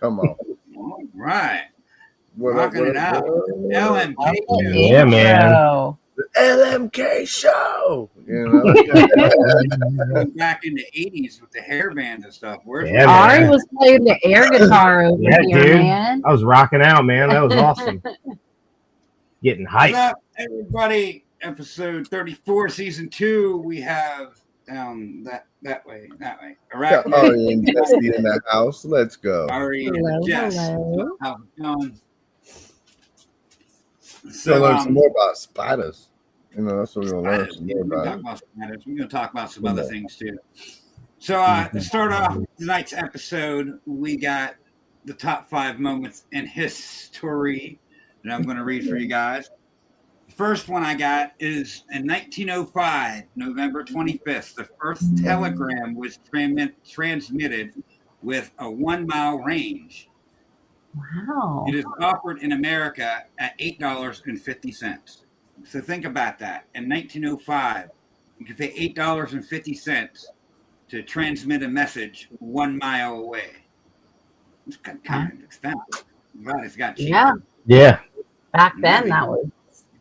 Come on. All right. What Rocking it out. LMK. Yeah, man. The LMK show. Back in the 80s with the hairband and stuff. Yeah, Ari was playing the air guitar over here, dude. man. I was rocking out, man. That was awesome. Getting hyped. What's up, everybody? Episode 34, season 2. We have that way. Arachnid. Ari and Jess in the house. Let's go. Ari Hello, and Jess. hello. How's it going? So learn some more about spiders. That's what we're gonna learn some more about. We're gonna talk about some other things too. So to start off tonight's episode, we got the top 5 moments in history that I'm gonna read for you guys. The first one I got is in 1905, November 25th. The first telegram was transmitted with a 1-mile range. Wow. It is offered in America at $8.50. So think about that. In 1905, you could pay $8.50 to transmit a message 1 mile away. It's kind of expensive. But it's got cheaper. Yeah. Back then, that was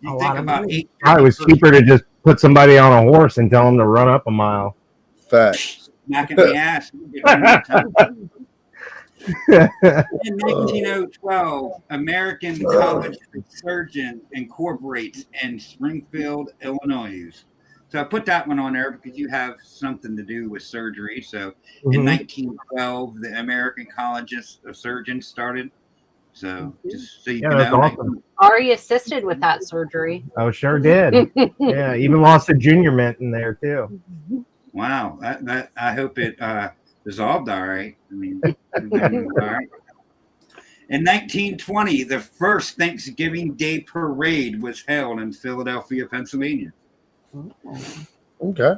You think about $8. It was cheaper to just put somebody on a horse and tell them to run up a mile. Facts. Knocking the ass. In 1912, American College of Surgeons incorporates in Springfield, Illinois. So I put that one on there because you have something to do with surgery. So in 1912, the American College of Surgeons started. So just so you can that's know. awesome. Ari assisted with that surgery. Oh, sure did. Yeah, even lost a junior mint in there too. Wow, that I hope it dissolved all right. I mean, all right. In 1920, the first Thanksgiving Day parade was held in Philadelphia, Pennsylvania. Okay.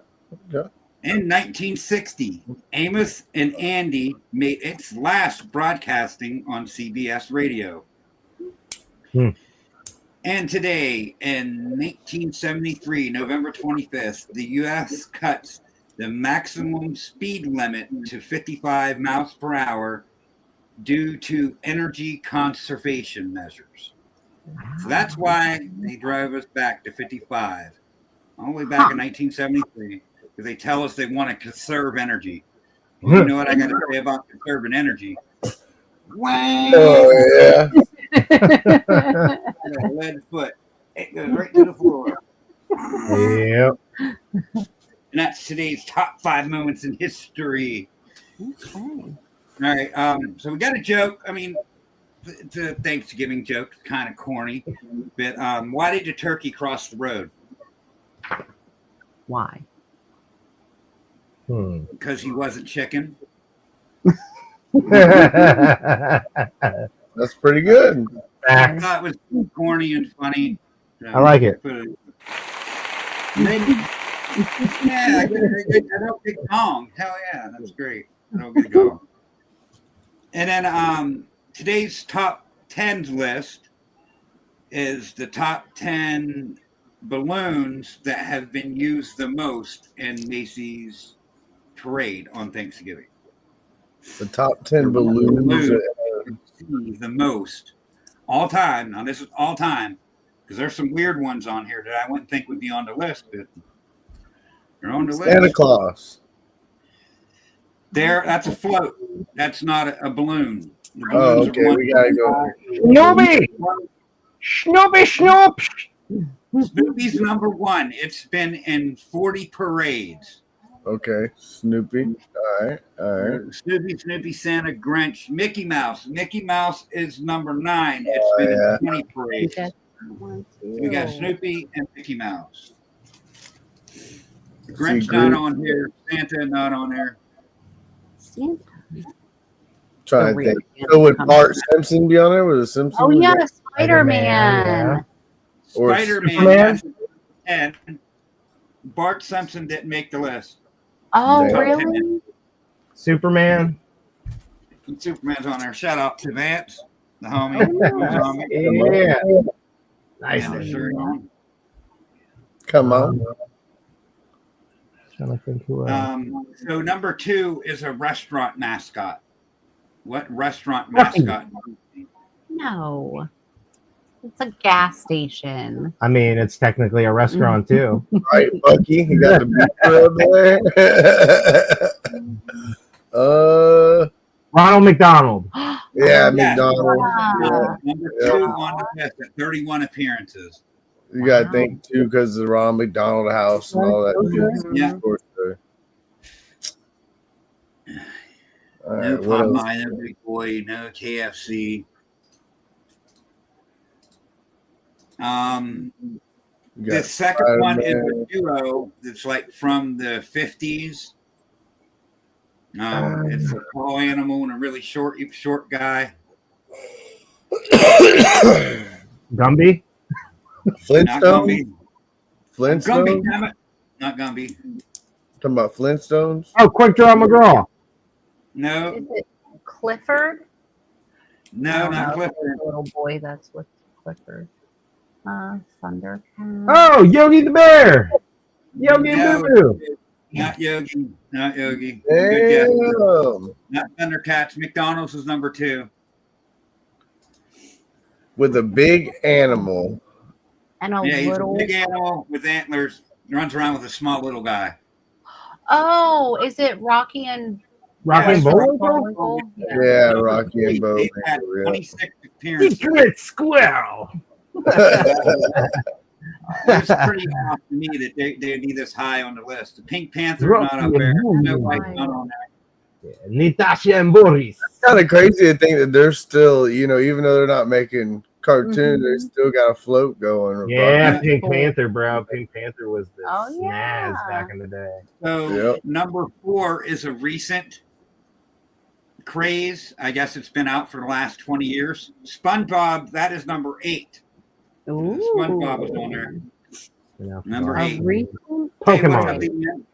In 1960, Amos and Andy made its last broadcasting on CBS radio. And today, in 1973, November 25th, the U.S. cuts the maximum speed limit to 55 miles per hour due to energy conservation measures. So that's why they drove us back to 55, all the way back in 1973, because they tell us they want to conserve energy. Well, you know what I got to say about conserving energy? Wow! Oh, yeah. Lead foot. It goes right to the floor. Yep. And that's today's top 5 moments in history. Okay. All right. So we got a joke. I mean, it's a Thanksgiving joke. It's kind of corny. But why did the turkey cross the road? Why? Because he wasn't chicken. That's pretty good. I thought it was corny and funny. So I like it. Yeah, I don't get gong. Hell yeah, that's great. I don't get gong. And then today's top 10 list is the top 10 balloons that have been used the most in Macy's parade on Thanksgiving. The top 10 balloons. The most all time. Now this is all time because there's some weird ones on here that I wouldn't think would be on the list, but they're on the list. Santa Claus. That's a float. That's not a balloon. The Oh, balloons okay. are We gotta go. Snoopy. Snoopy's number 1. It's been in 40 parades. Okay. Snoopy. All right. Snoopy, Santa, Grinch, Mickey Mouse. Mickey Mouse is number 9. It's been in 20 parades. We got Snoopy and Mickey Mouse. Grinch not on here. Santa not on there. Santa. Trying to think. So would Bart Simpson be on there? Was it Simpson? Oh, yeah, Spider-Man. Or Spider-Man. And Bart Simpson didn't make the list. Oh, Top really? Superman. Superman's on there. Shout out to Vance, the homie. Yeah. Nice. Yeah, sure. Come on. Trying to think who So number 2 is a restaurant mascot. What restaurant mascot? No. It's a gas station. I mean, it's technically a restaurant too. Right, Bucky? He got the beaver up there. Ronald McDonald. Yeah, Yeah. McDonald's. Yeah. Number Yeah. 2 on the list at 31 appearances. You got to think, too, because of the Ronald McDonald House and all that. Yeah. Of course, all No right, what else? Popeye, no Big Boy, no KFC. You The got second one is Spider-Man. a duo that's like from the 50s. It's a tall animal and a really short guy. Gumby. Not Flintstone? Gumby. Flintstone? Gumby, damn it. Not Gumby. Talking about Flintstones? Oh, Quick Draw McGraw. No, Is it Clifford? no, not Clifford. The little boy that's with Clifford. Thundercat. Oh, Yogi the Bear. Yogi No. Boo Boo. Not Yogi. Not Yogi. Good guess. Damn. Not Thundercats. McDonald's is number 2. With a big animal. And a Yeah, he's a little. big animal with antlers. Runs around with a small little guy. Oh, is it Rocky and Rocky and Yeah, Bullwinkle. Yeah, Rocky and Bo. They've had 26 appearances. Secret Squirrel. It's pretty off to me that they'd be this high on the list. The Pink Panther's not up there. No white not on there. Natasha and Boris. It's kind of crazy to think that they're still, even though they're not making cartoons, they still got a float going. Yeah, Rocky. Pink Panther, bro. Pink Panther was the Oh, yeah. snaz back in the day. So Yep. number 4 is a recent craze. I guess it's been out for the last 20 years. SpongeBob, that is number 8. Ooh. SpongeBob was on there. Yeah. Number A 8. recent Hey, what's up, Pokemon. Ian?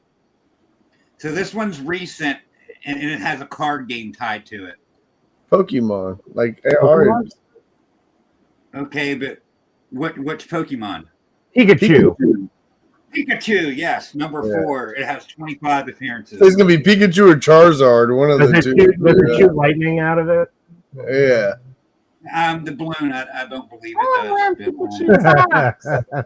So this one's recent, and it has a card game tied to it. Pokemon. Like, Pokemon? Okay, but which Pokemon? Pikachu. Pikachu, yes, number Yeah. 4. It has 25 appearances. It's going to be Pikachu or Charizard, one of Does the it two. shoot lightning out of it? Yeah. The balloon, I don't believe Oh, it man, does. Pikachu sucks.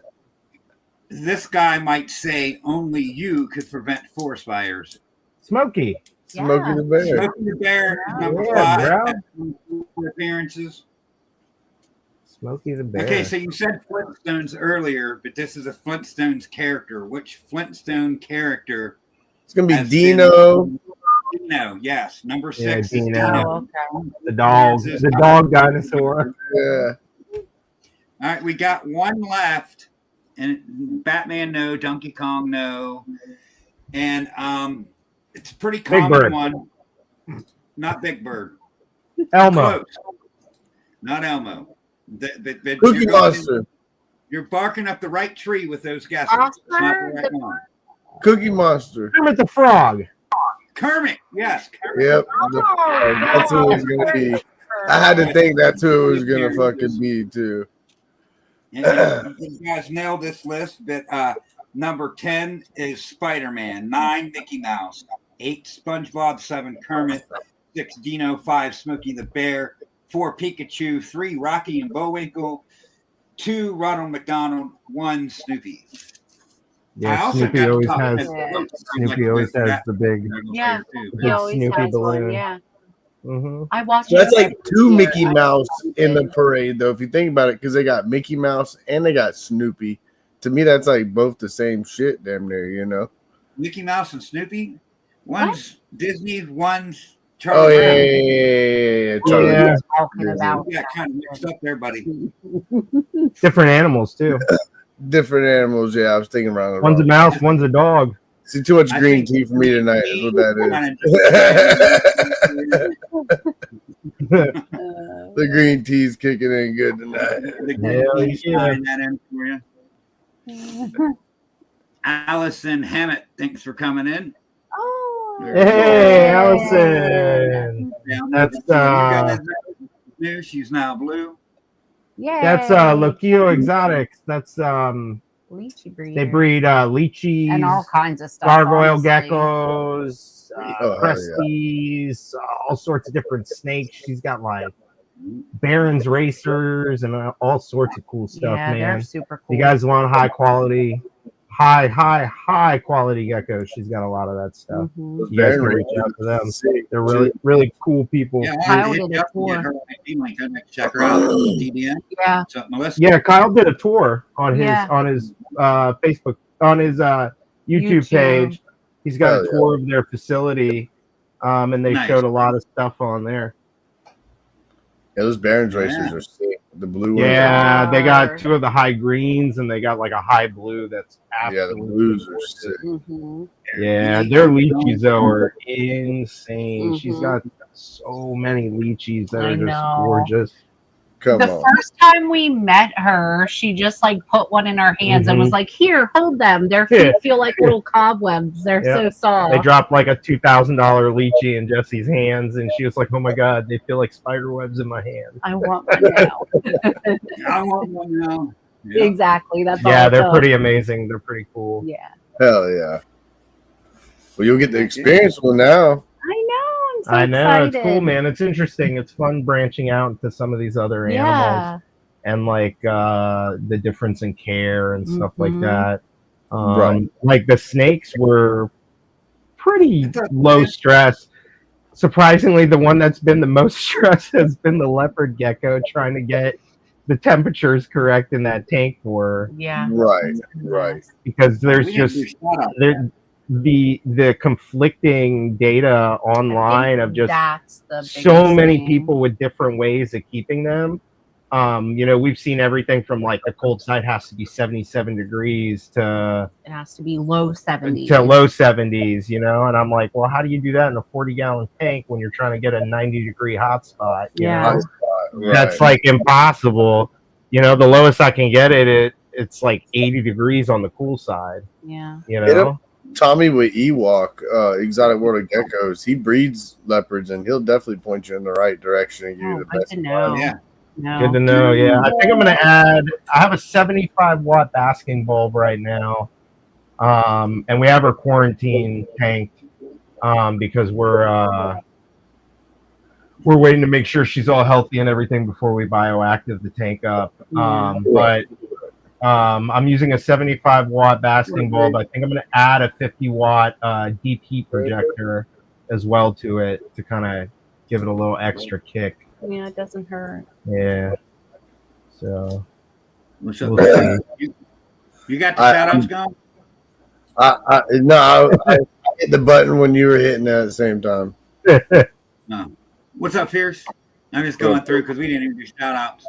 This guy might say only you could prevent forest fires. Smokey. Smokey Yeah. the Bear. Smokey the Bear, is number Yeah, 5. bro. Has 24 appearances. Smokey the Bear. Okay, so you said Flintstones earlier, but this is a Flintstones character. Which Flintstone character? It's going to be has Dino. been- Dino, yes. Number Yeah, 6 is Dino. Dino. Oh, okay. the dog dinosaur. Yeah. All right, we got one left, and Batman, no. Donkey Kong, no. And it's a pretty common Bird. one. Not Big Bird. Elmo. Close. Not Elmo. Cookie you're going- Monster. You're barking up the right tree with those guesses. It's not the Oscar, right one. Cookie Monster. Kermit the Frog. Kermit, yes. Kermit. Yep. Oh, That's who it was going to be. I had to think that's who it was going to fucking be, too. And you guys nailed this list, but number 10 is Spider-Man, 9 Mickey Mouse, 8 SpongeBob, 7 Kermit, 6 Dino, 5 Smokey the Bear, 4 Pikachu, 3 Rocky and Bullwinkle, 2 Ronald McDonald, 1 Snoopy. I Yeah, also Snoopy got always top has. 10 votes. Snoopy always has the big. Yeah. Too, He Big always Snoopy has balloon. one, yeah. Mhm. I watched So that's it like two this Mickey year. Mouse in the parade, though, if you think about it, because they got Mickey Mouse and they got Snoopy. To me, that's like both the same shit, damn near. Mickey Mouse and Snoopy. One's Disney, one's Oh, Charlie yeah, Brown. yeah. Charlie Yeah. Brown. Talking about You got kind of mixed up there, buddy. Different animals too. Different animals, yeah. I was thinking around the One's a wrong. mouse, one's a dog. See, too much I green think tea for me tonight is what that is. The green tea's kicking in good tonight. The Hell green tea's yeah. finding that in for you. Allison Hammett, thanks for coming in. Oh, Hey, Allison. That's, You guys know new. She's now blue. yeah. That's Loquio Exotics. That's lychee breeder. they breed lychee, and all kinds of stuff. gargoyle honestly. geckos, Oh, hell yeah. cresties, all sorts of different snakes. She's got like Barron's racers and all sorts of cool stuff, Yeah, they're man. super cool. You guys want high quality geckos? She's got a lot of that stuff. Mhm. You guys can reach out to them. They're really cool people. Yeah, Kyle I did hit a up and get tour. her ID link. I'd like to check her out. DDM. Yeah. So, Melissa. Yeah, Kyle did a tour on his Yeah. Facebook, on his YouTube page. He's got a tour of their facility, and they showed a lot of stuff on there. Yeah, those Barron's racers are sick. The blue ones. Yeah, they got 2 of the high greens, and they got like a high blue that's absolutely the blues are sick. Mhm. Yeah, their lychees though are insane. She's got so many lychees that are just gorgeous. Come the on. first time we met her, she just like put one in our hands and was like, "Here, hold them. Their feet feel like little cobwebs. They're so soft." They dropped like a $2,000 lychee in Jessie's hands, and she was like, "Oh my god, they feel like spider webs in my hand." I want one now. I want one now. Yeah. Exactly. That's all. Yeah, they're pretty amazing. They're pretty cool. Yeah. Hell yeah. Well, you'll get the experience one now. I know. I'm so I know, excited. it's cool, man. It's interesting. It's fun branching out into some of these other animals and like the difference in care and stuff like that. Like the snakes were pretty low stress. Surprisingly, the one that's been the most stress has been the leopard gecko, trying to get the temperatures correct in that tank for her. Yeah. Right. Because there's just the conflicting data online of just so many people with different ways of keeping them. You know, we've seen everything from like the cold side has to be 77 degrees to it has to be low 70s. To low 70s, you know, and I'm like, well, how do you do that in a 40-gallon tank when you're trying to get a 90-degree hot spot? You know? That's like impossible. You know, the lowest I can get it's like 80 degrees on the cool side. Yeah. You know? Tommy with Ewok, Exotic World of Geckos, he breeds leopards, and he'll definitely point you in the right direction and give you the best advice. Yeah. No. Good to know. Yeah, I think I'm gonna add. I have a 75-watt basking bulb right now, and we have her quarantine tanked because we're waiting to make sure she's all healthy and everything before we bioactive the tank up. But I'm using a 75-watt basking bulb. I think I'm gonna add a 50-watt deep heat projector as well to it to kind of give it a little extra kick. Yeah, it doesn't hurt. Yeah. So. What's up? We'll see. You got the shout outs going? No, I hit the button when you were hitting that at the same time. No. What's up, Pierce? I'm just going through because we didn't even do shout outs.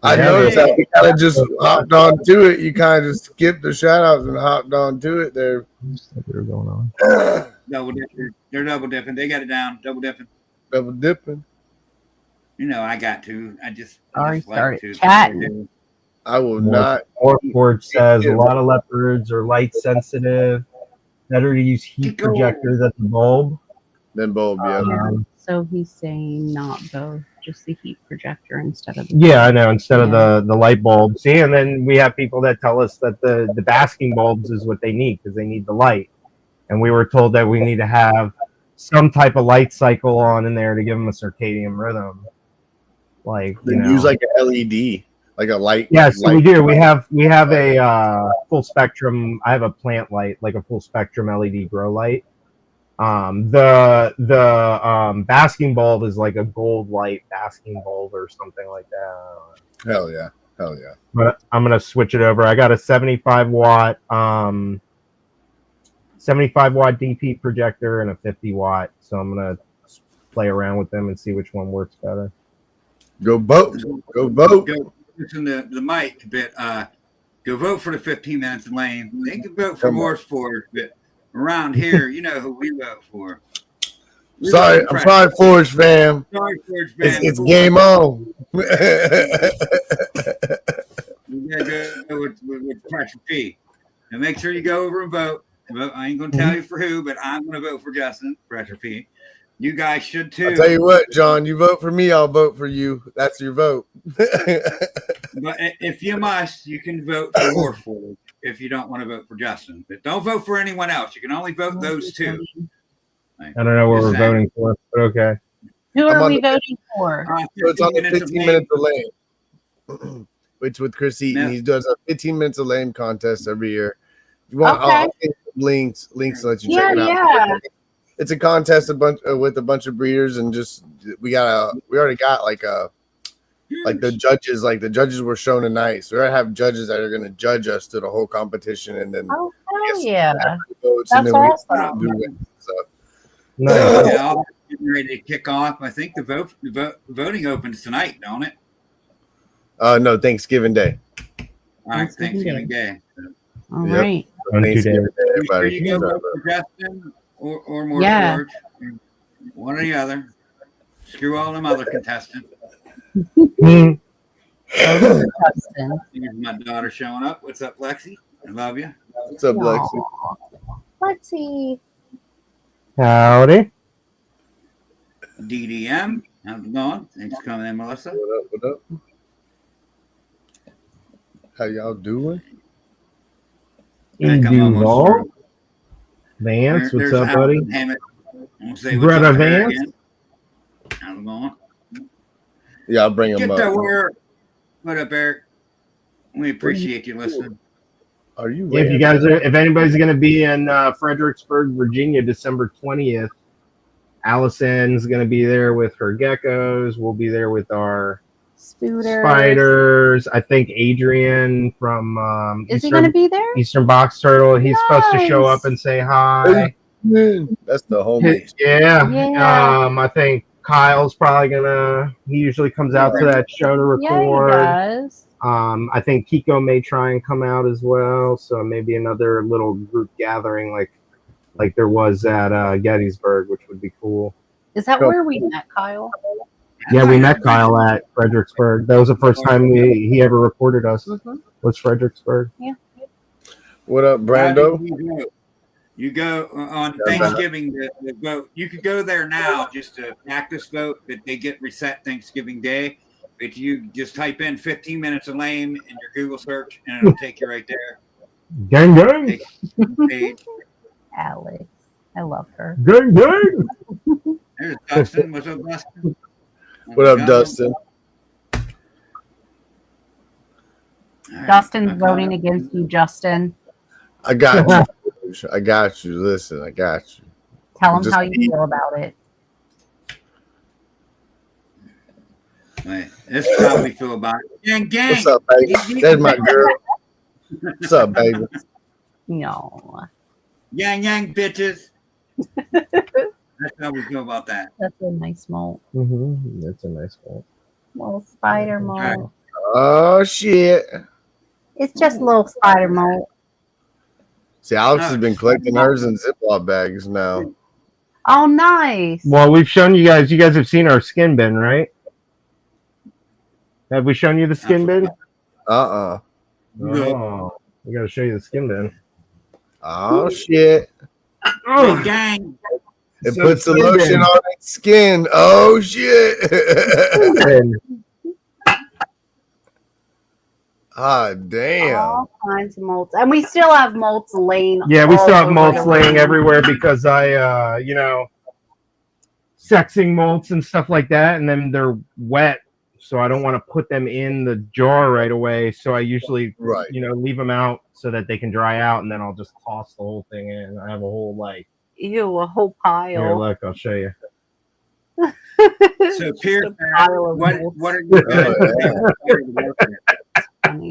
I noticed that we kind of just hopped on to it. You kind of just skipped the shout outs and hopped on to it there. What's going on? Double dipping. They're double dipping. They got it down. Double dipping. Double dipping. You know, I got to. I just Already like started to. chatting. I will not. Orford says a lot of leopards are light sensitive. Better to use heat projectors at the bulb. Then bulb, yeah. So he's saying not both, just the heat projector instead of Yeah, I know, instead of the light bulb. See, and then we have people that tell us that the basking bulbs is what they need because they need the light. And we were told that we need to have some type of light cycle on in there to give them a circadian rhythm. Like, use like an LED, like a light. Yes, we do. We have a full spectrum. I have a plant light, like a full spectrum LED grow light. The basking bulb is like a gold light basking bulb or something like that. Hell yeah. But I'm gonna switch it over. I got a 75-watt 75-watt DP projector and a 50-watt. So I'm gonna play around with them and see which one works better. Go vote. Go vote. Go listen to the mic a bit. Go vote for the 15 minutes in lane. They can vote for more sports, but around here, you know who we vote for. I'm sorry, Forge fam. Sorry, Forge fam. It's game on. We gotta go with Pressure P. And make sure you go over and vote. I ain't gonna tell you for who, but I'm gonna vote for Justin, Pressure P. You guys should too. I'll tell you what, John, you vote for me, I'll vote for you. That's your vote. But if you must, you can vote for Forge if you don't want to vote for Justin. But don't vote for anyone else. You can only vote those two. I don't know what we're voting for, but okay. Who I'm are on we the- voting for? So it's on the 15 15 minutes of lame, which with Chris Eaton, Yeah. he does a 15 minutes of lame contest every year. If you want, Okay. I'll take links to let you check Yeah, it out. yeah. It's a contest with a bunch of breeders, and just we already got like the judges were shown tonight, so we already have judges that are going to judge us through the whole competition, and then Oh, hell yes, yeah. votes, That's and then awesome. we do it. So Nice. Yeah, I'll be getting ready to kick off. I think the voting opens tonight, don't it? no, Thanksgiving Day. All right, Thanksgiving Day. All Yep. right. On 2 days. Thanksgiving Day, You sure everybody. you go So, vote for Justin or more Yeah. George? One or the other. Screw all them other contestants. Hmm. Justin. Here's my daughter showing up. What's up, Lexi? I love you. what's up, Lexi? Aw. Let's see. Howdy. DDM. How's it going? Thanks for coming in, Melissa. What up? How y'all doing? Heck, I'm almost Duval. through. Vance, what's There's up, buddy? Allison Hammett. I'm gonna say what's Greta up to her Vance? again. How's it going? Yeah, I'll bring him Get up. to work. What up, Eric? We appreciate you listening. Are you? If you guys if anybody's going to be in Fredericksburg, Virginia, December 20th, Allison's going to be there with her geckos. We'll be there with our Spooter. spiders. I think Adrian from Is he going to be there? Eastern Box Turtle. He's supposed to show Nice. up and say hi. That's the homie. Yeah. Yeah. I think Kyle's probably he usually comes out to that show to Yeah, he record. does. I think Kiko may try and come out as well. So maybe another little group gathering like there was at Gettysburg, which would be cool. Is that Cool. where we met Kyle? Yeah, we met Kyle at Fredericksburg. That was the first time he ever recorded us. Mm-hmm. Was Fredericksburg. What up, Brando? You go on Thanksgiving the vote. You could go there now just to practice vote, but they get reset Thanksgiving Day. But you just type in 15 minutes of lame in your Google search, and it'll take you right there. Gang, gang. Take you to the page. Alex. I love her. Gang, gang. There's Dustin. What's up, Dustin? What up, Dustin? All right. Dustin's Okay. voting against you, Justin. I got you. I got you. Listen, I got you. Tell him Just how you feel about it. Wait, this is how we feel about it. Gang, gang. What's up, baby? There's my girl. What's up, baby? No. Yang, yang, bitches. That's how we feel about that. That's a nice molt. Mm-hmm. That's a nice one. Little spider right. molt. Oh shit! It's just a little spider molt. See, Alex has been collecting hers in Ziploc bags now. Oh, nice. Well, we've shown you guys. You guys have seen our skin bin, right? Have we shown you the skin bin? No. Oh, we got to show you the skin bin. Oh shit! Gang, gang. It So puts the skin lotion bin. on its skin. Oh shit! Bin. Ah damn! All kinds of molts. And we still have molts laying. Yeah, we all still have over molts the laying room. everywhere because I, sexing molts and stuff like that, and then they're wet, so I don't want to put them in the jar right away. So I usually, Right. leave them out so that they can dry out, and then I'll just toss the whole thing in. I have a whole Ew, a whole here, pile. look, I'll show you. So, Pierce, a pile of what molts. are you Oh, Funny.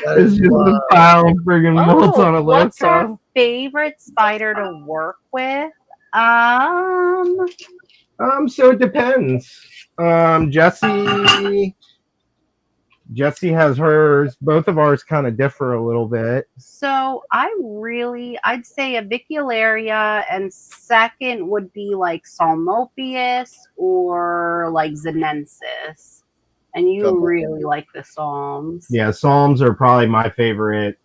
That It's is just a wild. pile of friggin' molts on a what's laptop. our favorite spider to work with? So it depends. Jesse has hers. Both of ours kind of differ a little bit. So I'd say Avicularia, and second would be like Psalmopius or like Zenensis. And you Couple. really like the Psalms. Yeah, Psalms are probably my favorite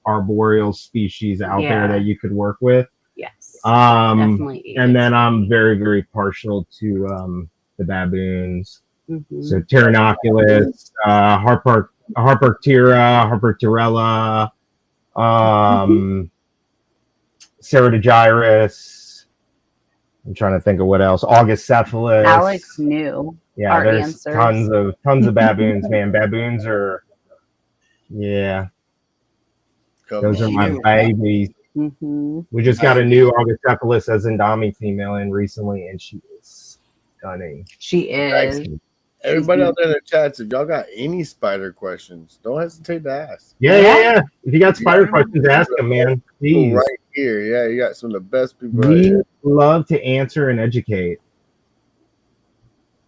arboreal species out there Yeah. that you could work with. Yes. And Definitely. then I'm very, very partial to the baboons. Mhm. So Pteronoculus, Harpoctera, Ceratogyrus, I'm trying to think of what else. Augucephalus. Alex knew. Yeah, our there's answers. tons of baboons, man. Baboons are, yeah, those are my babies. Mm-hmm. We just got a new Augucephalus as Zendami female in recently, and she is stunning. She is. Everybody out there in the chats, if y'all got any spider questions, don't hesitate to ask. Yeah. If you got spider questions, ask them, man. Please. Right here. Yeah, you got some of the best people. We right love to answer and educate.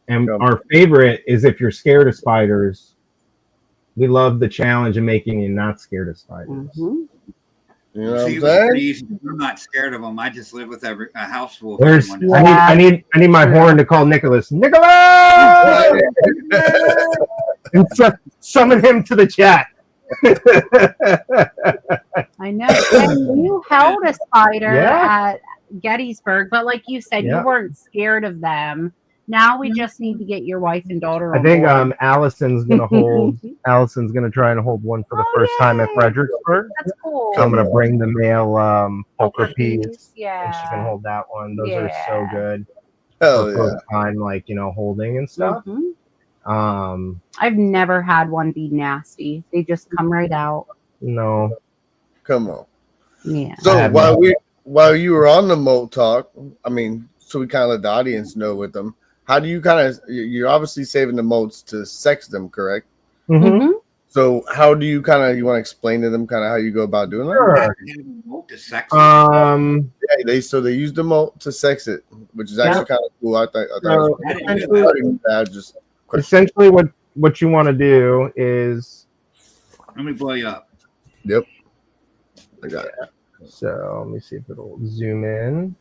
And our favorite is if you're scared of spiders, we love the challenge of making you not scared of spiders. Mm-hmm. You know See, what I'm saying? I'm not scared of them. I just live with a house full of There's, them. I need my horn to call Nicholas. Nicholas! And summon him to the chat. I know. And you held a spider Yeah. at Gettysburg, but like you said, Yeah. you weren't scared of them. Now we just need to get your wife and daughter. I think on board. Allison's gonna try and hold one for the first time at Fredericksburg. That's cool. So I'm gonna bring the male poker piece. Yeah. And she can hold that one. Those are so good. Hell for first time, like, you know, holding and stuff. Mm-hmm. I've never had one be nasty. They just come right out. No. Come on. Yeah. So while you were on the molt talk, I mean, so we kind of let the audience know with them. How do you kind of? You're obviously saving the molts to sex them, correct? Mm-hmm. So how do you kind of? You want to explain to them kind of how you go about doing that? Sure. Yeah, they use the molt to sex it, which is actually kind of cool. I thought essentially what you want to do is. Let me blow you up. Yep. I got it. So let me see if it'll zoom in.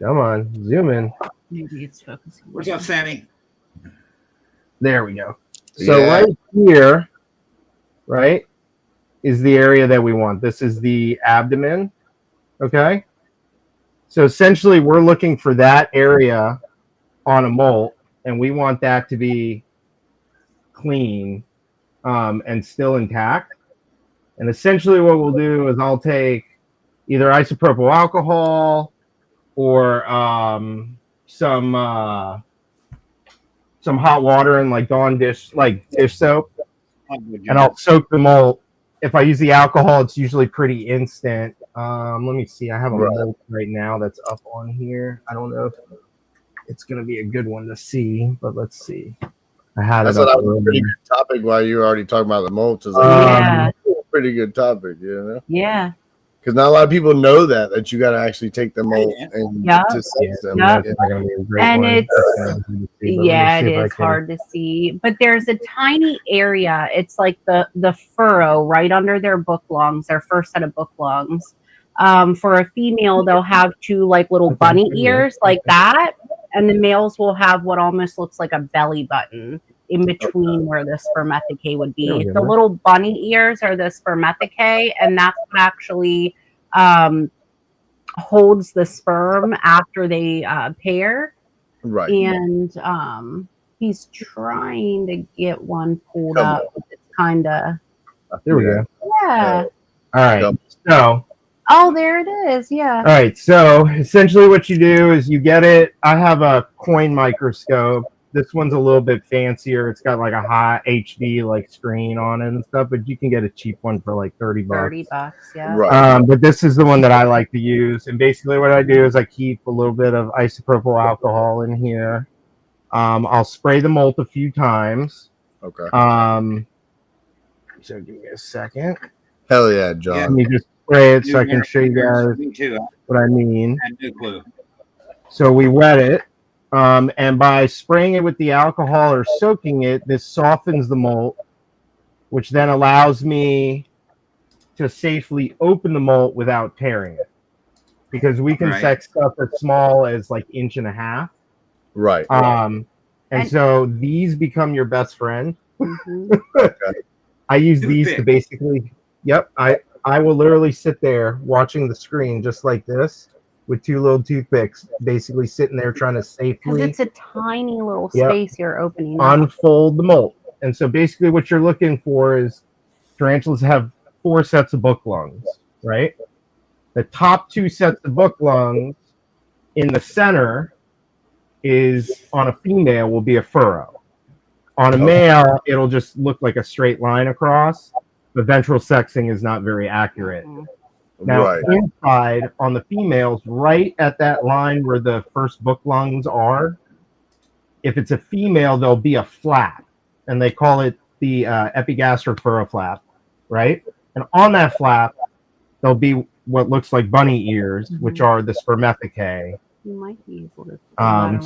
Come on, zoom in. Maybe it's focusing. What's up, Sammy? There we go. So right here, right, is the area that we want. This is the abdomen. Okay. So essentially, we're looking for that area on a molt, and we want that to be clean and still intact. And essentially, what we'll do is I'll take either isopropyl alcohol or some hot water and like Dawn dish soap, and I'll soak the molt. If I use the alcohol, it's usually pretty instant. Let me see. I have a molt right now that's up on here. I don't know if it's gonna be a good one to see, but let's see. I had That's it up. That was a pretty good topic while you were already talking about the molt. It's Yeah. Pretty good topic, you know. Yeah. Because not a lot of people know that you got to actually take them molt and to sex them. Yep. And it is hard to see, but there's a tiny area. It's like the furrow right under their book lungs, their first set of book lungs. For a female, they'll have two like little bunny ears like that, and the males will have what almost looks like a belly button in between where the spermathecae would be. The little bunny ears are the spermathecae, and that's what actually holds the sperm after they pair. Right. And he's trying to get one pulled up. It's kind of... There we go. Yeah. All right. So... Oh, there it is. Yeah. All right. So essentially what you do is you get it. I have a coin microscope. This one's a little bit fancier. It's got like a high HD like screen on it and stuff, but you can get a cheap one for like $30. $30, yeah. Right. But this is the one that I like to use. And basically what I do is I keep a little bit of isopropyl alcohol in here. I'll spray the molt a few times. Okay. So give me a second. Hell yeah, John. Let me just spray it so I can show you guys what I mean. No clue. So we wet it. And by spraying it with the alcohol or soaking it, this softens the molt, which then allows me to safely open the molt without tearing it. Because we can sex stuff as small as like 1.5 inches. Right. And so these become your best friend. Mm-hmm. I use these to basically, I will literally sit there watching the screen just like this, with two little toothpicks, basically sitting there trying to safely... Because it's a tiny little space you're opening. Unfold the molt. And so basically what you're looking for is tarantulas have 4 sets of book lungs, right? The top 2 sets of book lungs in the center is on a female will be a furrow. On a male, it'll just look like a straight line across. The ventral sexing is not very accurate. Now, inside on the females, right at that line where the first book lungs are, if it's a female, there'll be a flap, and they call it the epigastric furrow flap, right? And on that flap, there'll be what looks like bunny ears, which are the spermaticae. You might be able to.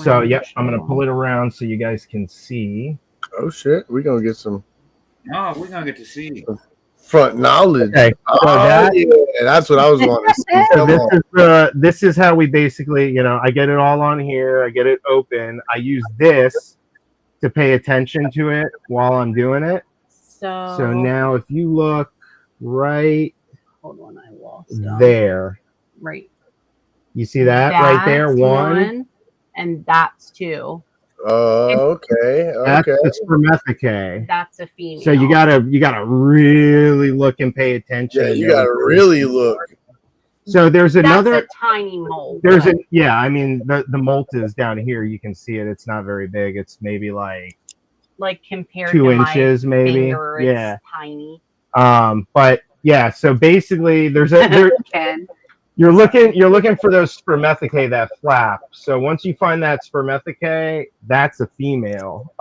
So, yep, I'm going to pull it around so you guys can see. Oh, shit. We're going to get some... Oh, we're going to get to see. Front knowledge. Okay. Yeah, that's what I was wanting to see. This is how we basically, I get it all on here. I get it open. I use this to pay attention to it while I'm doing it. So now if you look right hold on, I lost there. Right. You see that right there? One. And that's 2. Okay. That's the spermaticae. That's a female. So you gotta really look and pay attention. Yeah, you gotta really look. So there's another. That's a tiny molt. There's I mean the molt is down here. You can see it. It's not very big. It's maybe like compared 2 to inches, my maybe. Finger, yeah, it's tiny. But yeah. So basically, You're looking for those spermaticae that flap. So once you find that spermaticae, that's a female.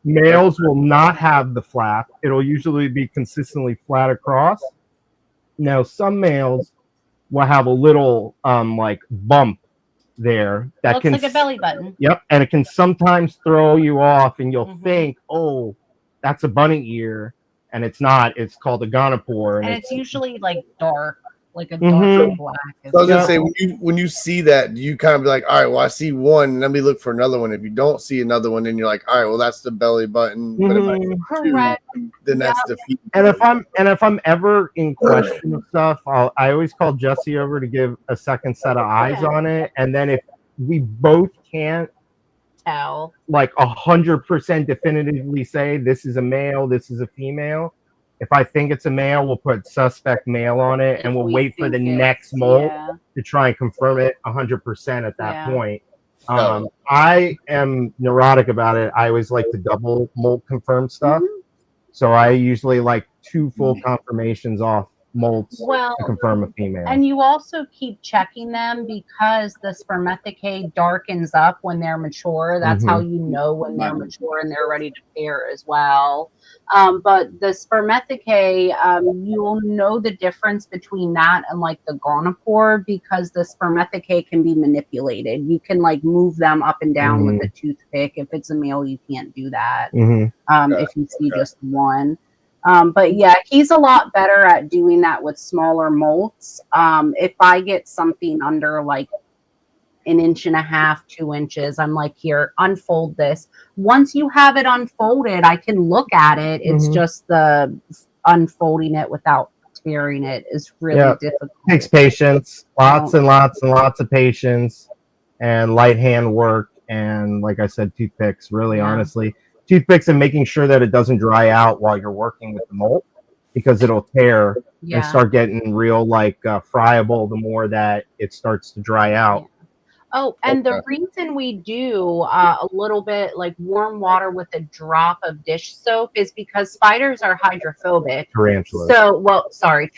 Males will not have the flap. It'll usually be consistently flat across. Now some males will have a little bump there that looks like a belly button. Yep, and it can sometimes throw you off, and you'll think, oh, that's a bunny ear, and it's not. It's called a gonopore, and it's usually dark. Like a dark black. So I was gonna say when you see that, you kind of be like, all right, well, I see one, let me look for another one. If you don't see another one, then you're like, all right, well, that's the belly button. But if I see two, then that's the feet. And if I'm ever in question of stuff, I always call Jesse over to give a second set of eyes on it. And then if we both can't tell 100% definitively say this is a male, this is a female. If I think it's a male, we'll put suspect male on it, and we'll wait for the next molt to try and confirm it 100% at that point. I am neurotic about it. I always like to double molt confirm stuff. So I usually like 2 full confirmations off molts to confirm a female. And you also keep checking them because the spermaticae darkens up when they're mature. That's how you know when they're mature and they're ready to pair as well. But the spermaticae, you'll know the difference between that and the gonopore because the spermaticae can be manipulated. You can move them up and down with a toothpick. If it's a male, you can't do that. If you see just one. But yeah, he's a lot better at doing that with smaller molts. If I get something under 1.5 inches, 2 inches, I'm like, here, unfold this. Once you have it unfolded, I can look at it. It's just the unfolding it without tearing it is really difficult. It takes patience, lots and lots and lots of patience, and light hand work, and like I said, toothpicks, really honestly. Toothpicks and making sure that it doesn't dry out while you're working with the molt because it'll tear and start getting real friable the more that it starts to dry out. Oh, and the reason we do a little bit warm water with a drop of dish soap is because spiders are hydrophobic. Tarantulas.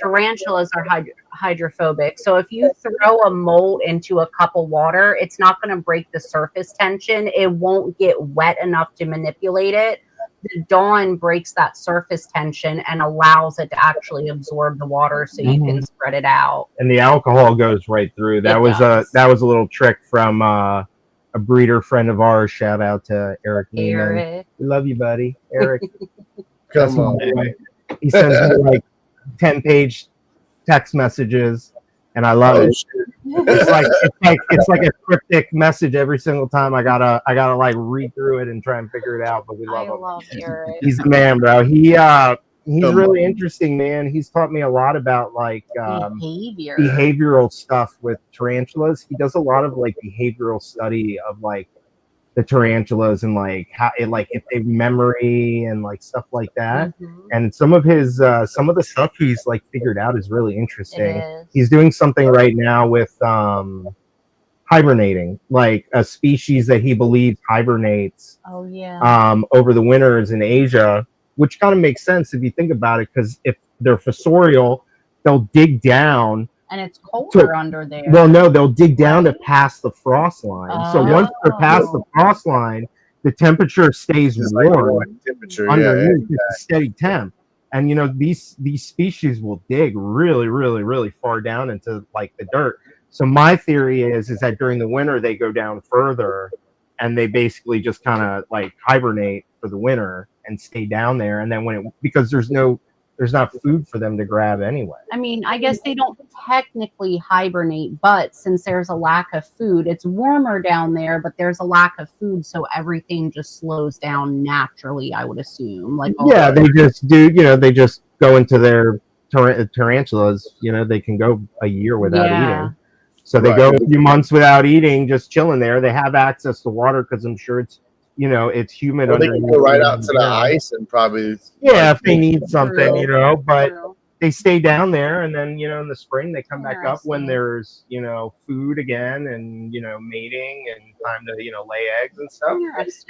Tarantulas are hydrophobic. So if you throw a molt into a cup of water, it's not going to break the surface tension. It won't get wet enough to manipulate it. The Dawn breaks that surface tension and allows it to actually absorb the water so you can spread it out. And the alcohol goes right through. That was a little trick from a breeder friend of ours. Shout out to Eric. We love you, buddy. Eric. Come on. He sends me 10-page text messages, and I love it. It's like a cryptic message every single time. I gotta read through it and try and figure it out. But we love him. Love Eric. He's the man, bro. He's really interesting, man. He's taught me a lot about behavioral stuff with tarantulas. He does a lot of behavioral study of the tarantulas and how it if they memory and stuff like that. And some of his some of the stuff he's figured out is really interesting. He's doing something right now with hibernating, like a species that he believes hibernates Oh yeah. over the winters in Asia, which kind of makes sense if you think about it, because if they're fossorial, they'll dig down. And it's colder under there. Well, no, they'll dig down to pass the frost line. So once they're past the frost line, the temperature stays warm. Like temperature, Underneath, it's a steady temp. And you know, these species will dig really, really, really far down into like the dirt. So my theory is that during the winter they go down further, and they basically just kind of like hibernate for the winter and stay down there. And then because there's not food for them to grab anyway. I mean, I guess they don't technically hibernate, but since there's a lack of food, it's warmer down there, but there's a lack of food, so everything just slows down naturally, I would assume. Like, yeah, they just do, you know, they just go into their tarantulas, you know, they can go a year without eating. So they go a few months without eating, just chilling there. They have access to water because I'm sure it's, you know, it's humid. Well, they can go right out to the ice and probably. Yeah, if they need something, you know, but they stay down there, and then, you know, in the spring they come back up when there's, you know, food again, and, you know, mating and time to, you know, lay eggs and stuff.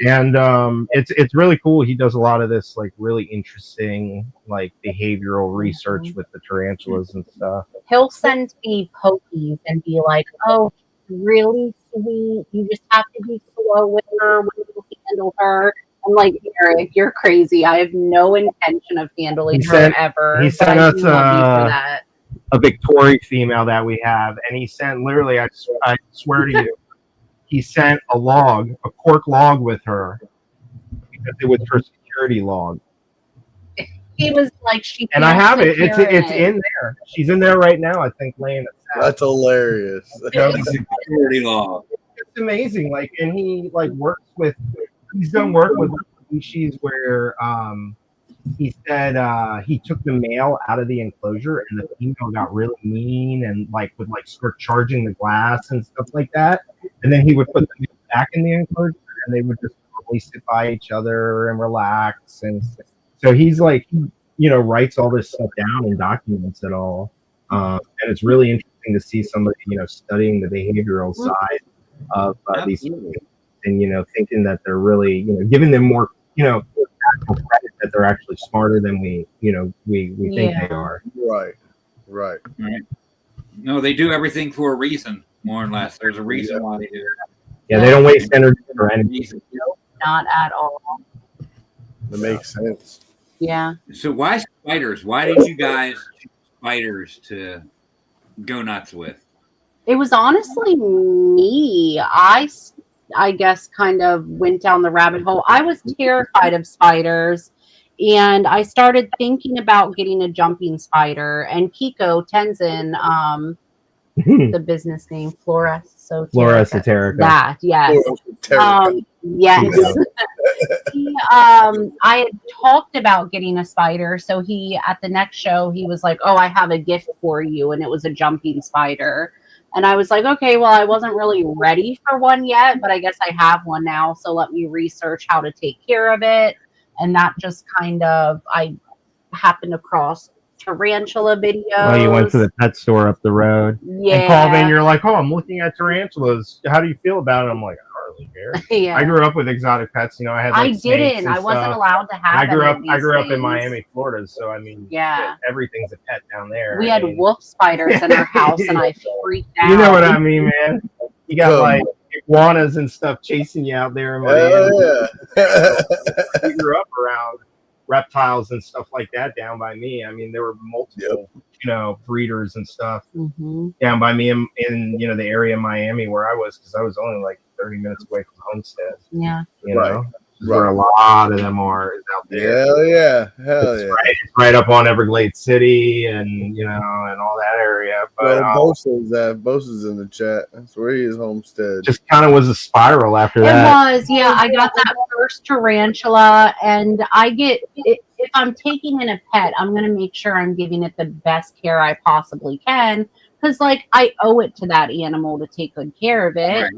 And it's really cool. He does a lot of this like really interesting like behavioral research with the tarantulas and stuff. He'll send me pokies and be like, "Oh, really sweet. You just have to be slow with her when you handle her." I'm like, Eric, you're crazy. I have no intention of handling her ever. He sent us a Victoria female that we have, and he sent literally, I swear to you, he sent a cork log with her because it was her security log. He was like, and I have it. It's in there. She's in there right now, I think, laying. That's hilarious. Security log. It's amazing. Like, and he like works with. He's done work with species where he said he took the male out of the enclosure, and the female got really mean and like would like start charging the glass and stuff like that. And then he would put them back in the enclosure, and they would just normally sit by each other and relax. And so he's like, you know, writes all this stuff down and documents it all. And it's really interesting to see somebody, you know, studying the behavioral side of these people. And, you know, thinking that they're really, you know, giving them more, you know, credit that they're actually smarter than we think they are. Right. No, they do everything for a reason, more or less. There's a reason why they do it. Yeah, they don't waste energy for any reason. Not at all. That makes sense. Yeah. So why spiders? Why did you guys choose spiders to go nuts with? It was honestly me. I guess kind of went down the rabbit hole. I was terrified of spiders, and I started thinking about getting a jumping spider. And Kiko Tenzin, the business name, Flora Esoterica. That, yes. Yes. I had talked about getting a spider, so he, at the next show, he was like, "Oh, I have a gift for you," and it was a jumping spider. And I was like, okay, well, I wasn't really ready for one yet, but I guess I have one now. So let me research how to take care of it. And that just kind of, I happened across tarantula videos. Well, you went to the pet store up the road. Yeah. And called in, you're like, "Oh, I'm looking at tarantulas. How do you feel about it?" I'm like, "I don't really care." Yeah. I grew up with exotic pets. You know, I had like snakes and I wasn't stuff. allowed to have I grew up in Miami, Florida, so I mean, yeah, everything's a pet down there. We had wolf spiders in our house, and I freaked out. You know what I mean, man? You got like iguanas and stuff chasing you out there in Miami. We grew up around reptiles and stuff like that down by me. I mean, there were multiple, you know, breeders and stuff down by me in you know, the area of Miami where I was, because I was only like 30 minutes away from Homestead. Yeah. You know, where a lot of them are out there. Hell yeah. It's right up on Everglades City and, you know, and all that area. But Bosa's in the chat. That's where he is, Homestead. Just kind of was a spiral after that. It was, yeah. I got that first tarantula, and I get it. If I'm taking in a pet, I'm going to make sure I'm giving it the best care I possibly can, because, like, I owe it to that animal to take good care of it. Right.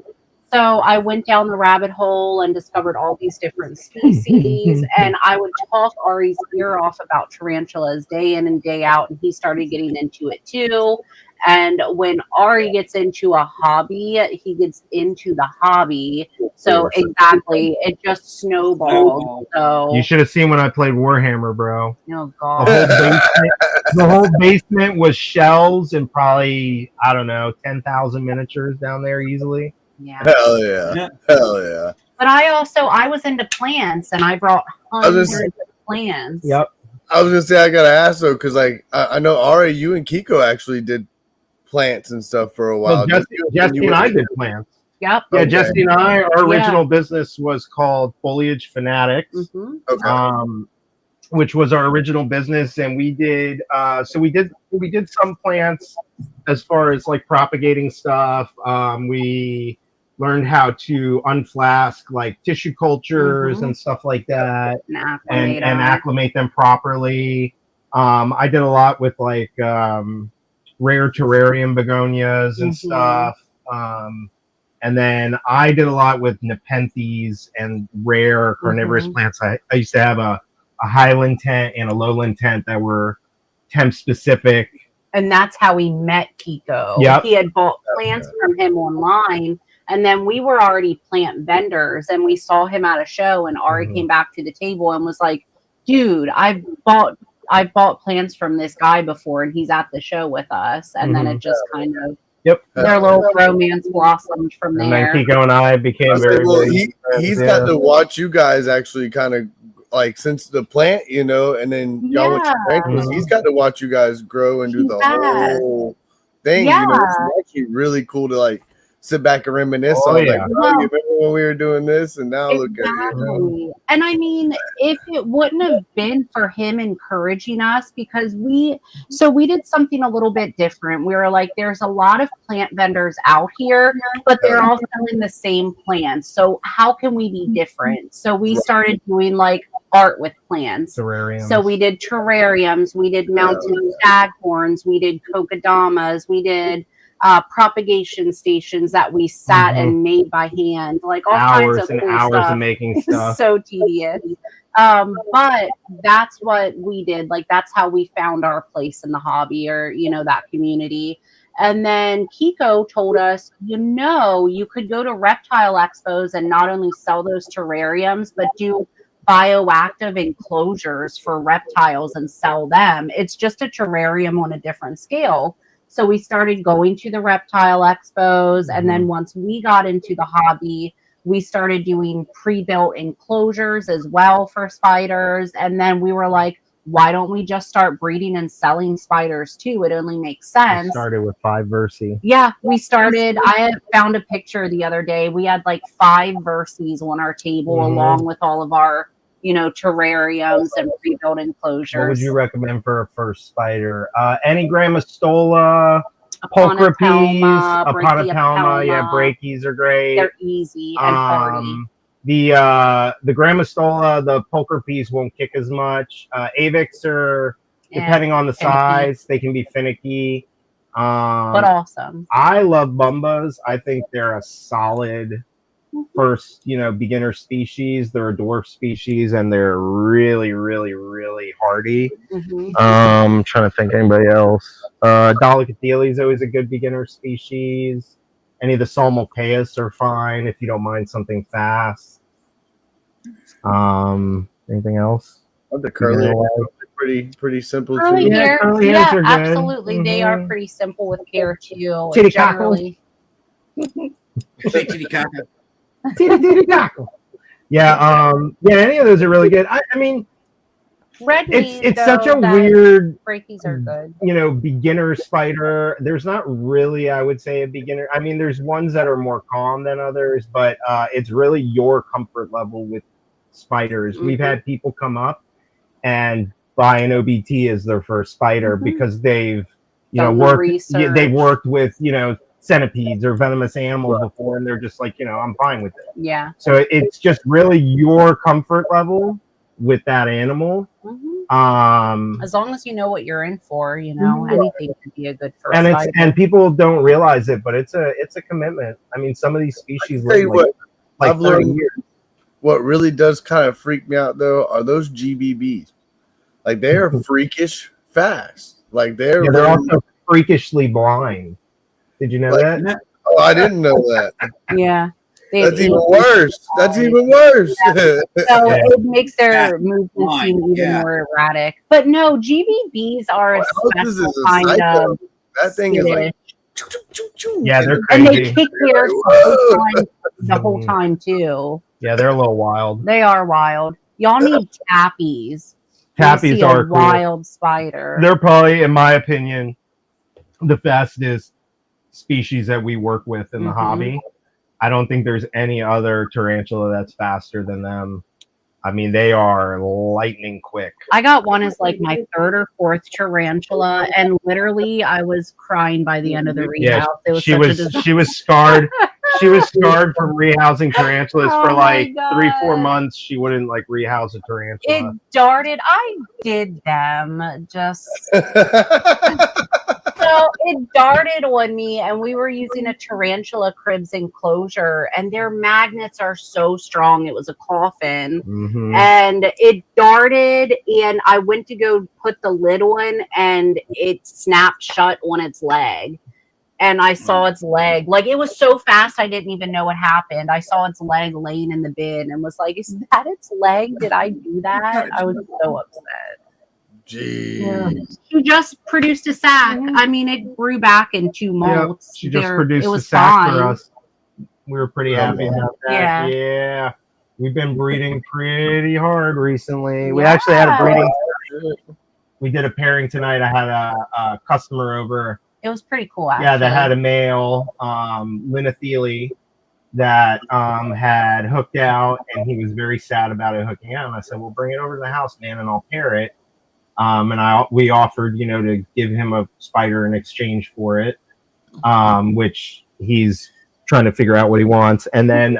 So I went down the rabbit hole and discovered all these different species, and I would talk Ari's ear off about tarantulas day in and day out, and he started getting into it too. And when Ari gets into a hobby, he gets into the hobby. So exactly, it just snowballed. So You should have seen when I played Warhammer, bro. oh The god. whole basement was shells and probably, I don't know, 10,000 miniatures down there easily. Yeah. Hell yeah. Hell yeah. But I was into plants, and I brought hundreds of plants. Yep. I was gonna say I gotta ask though, because like I know Ari, you and Kiko actually did plants and stuff for a while. Well, Jesse and I did plants. Yep. Yeah, Okay. Jesse and I, our original business was called Foliage Fanatics, Mm-hmm. Okay. which was our original business, and we did we did some plants as far as like propagating stuff. We learned how to unflask like tissue cultures and stuff like that, and acclimate them properly. I did a lot with like rare terrarium begonias and stuff. And then I did a lot with nepenthes and rare carnivorous plants. I used to have a highland tent and a lowland tent that were temp specific. And that's how we met Kiko. Yep. He had bought plants from him online, and then we were already plant vendors, and we saw him at a show, and Ari came back to the table and was like, dude, I've bought plants from this guy before, and he's at the show with us. And then it just kind of their little romance blossomed from there. And then Kiko and I became he's got to watch you guys actually kind of like since the plant, you know, and then y'all went to breakfast. He's got to watch you guys grow and do the whole thing. You know, it's actually really cool to like sit back and reminisce on like, oh, you remember when we were doing this, and now look at it. You know? And I mean, if it wouldn't have been for him encouraging us, because we did something a little bit different. We were like, there's a lot of plant vendors out here, but they're all selling the same plants. So how can we be different? So we started doing like art with plants. Terrariums. So we did terrariums, we did mountain staghorns, we did kokodamas, we did propagation stations that we sat and made by hand, like all hours kinds of and cool hours stuff. of making stuff. So tedious. But that's what we did. Like that's how we found our place in the hobby, or you know, that community. And then Kiko told us, you know, you could go to reptile expos and not only sell those terrariums, but do bioactive enclosures for reptiles and sell them. It's just a terrarium on a different scale. So we started going to the reptile expos, and then once we got into the hobby, we started doing pre-built enclosures as well for spiders. And then we were like, why don't we just start breeding and selling spiders too? It only makes sense. We started with 5 versi. Yeah, we started. I found a picture the other day. We had like 5 verses on our table along with all of our, you know, terrariums and pre-built enclosures. What would you recommend for a first spider? Any Grammostola, Pulchripes, Aponathelma. Yeah, brachies are great. They're easy and hardy. The Grammostola, the Pulchripes won't kick as much. Avix are, depending on the size, they can be finicky. But awesome. I love Bumbas. I think they're a solid first, you know, beginner species. They're a dwarf species, and they're really, really, really hardy. Trying to think anybody else. Dolichothele is always a good beginner species. Any of the Salmocaeus are fine if you don't mind something fast. Anything else? The curly pretty simple curly too. Hair, curly hairs are good. Absolutely. They are pretty simple with care too. Titty Generally. Say titty caca. Yeah, any of those are really good. I mean, Red it's such a weird, brachies are good. You know, beginner spider. There's not really, I would say, a beginner. I mean, there's ones that are more calm than others, but it's really your comfort level with spiders. We've had people come up and buy an OBT as their first spider because they've, you know, they've worked with, you know, centipedes or venomous animals before, and they're just like, you know, I'm fine with it. Yeah. So it's just really your comfort level with that animal. As long as you know what you're in for, you know, anything could be a good first. And people don't realize it, but it's a commitment. I mean, some of these species live like I've learned years. What really does kind of freak me out though are those GBBs. Like they are freakish fast. Like they're freakishly blind. Did you know Like, that? Oh, I didn't know that. Yeah. They have That's even 8 worse. That's even worse. So Yeah. it makes their movements Blind, seem even yeah. more erratic. But no, GBBs are a Well, this special is a kind psycho. of That thing is like, skittish. Yeah, they're And they crazy. kick theirs the whole time too. Yeah, they're a little wild. They are wild. Y'all need tappies. Tappies are a cool. wild spider. They're probably, in my opinion, the fastest species that we work with in the hobby. I don't think there's any other tarantula that's faster than them. I mean, they are lightning quick. I got one as like my 3rd or 4th tarantula, and literally I was crying by the end of the rehouse. Yeah, It was she such a was disaster. she was scarred. She was scarred from rehousing tarantulas Oh for my like 3-4 God. months. She wouldn't like rehouse a tarantula. It darted. I did them just so it darted on me, and we were using a tarantula cribs enclosure, and their magnets are so strong. It was a coffin, and it darted, and I went to go put the lid on, and it snapped shut on its leg. And I saw its leg. Like, it was so fast, I didn't even know what happened. I saw its leg laying in the bin and was like, is that its leg? Did I do that? I was so upset. Jeez. She just produced a sack. I mean, it grew back in 2 molts. She just It produced a was sack fine. for us. We were pretty happy about that. Yeah. Yeah. We've been breeding pretty hard recently. We actually had a breeding. We did a pairing tonight. I had a customer over. It was pretty cool, actually. Yeah, that had a male Linnathele that had hooked out, and he was very sad about it hooking out. And I said, "Well, bring it over to the house, man, and I'll pair it." And we offered, to give him a spider in exchange for it, which he's trying to figure out what he wants. And then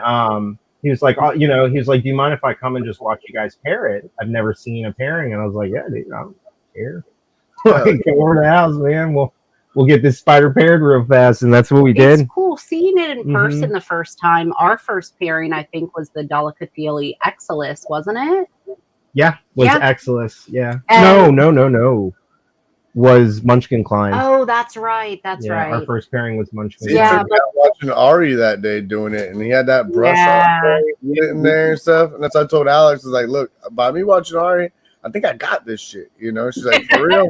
he was like, he was like, "Do you mind if I come and just watch you guys pair it? I've never seen a pairing." And I was like, "Yeah, dude, I don't care. Like, come over to the house, man. We'll get this spider paired real fast." And that's what we did. It's cool seeing it in person the first time. Our first pairing, I think, was the Delicathele Exilis, wasn't it? Yeah, was Yeah. Exilis. Yeah. And- No. Was Munchkin Klein. Oh, that's right. That's right. Our first pairing was Munchkin. See, Yeah, I was watching Ari that day doing it, and he had that brush on in there and stuff. And that's what I told Alex, is like, look, by me watching Ari, I think I got this shit. She's like, for real.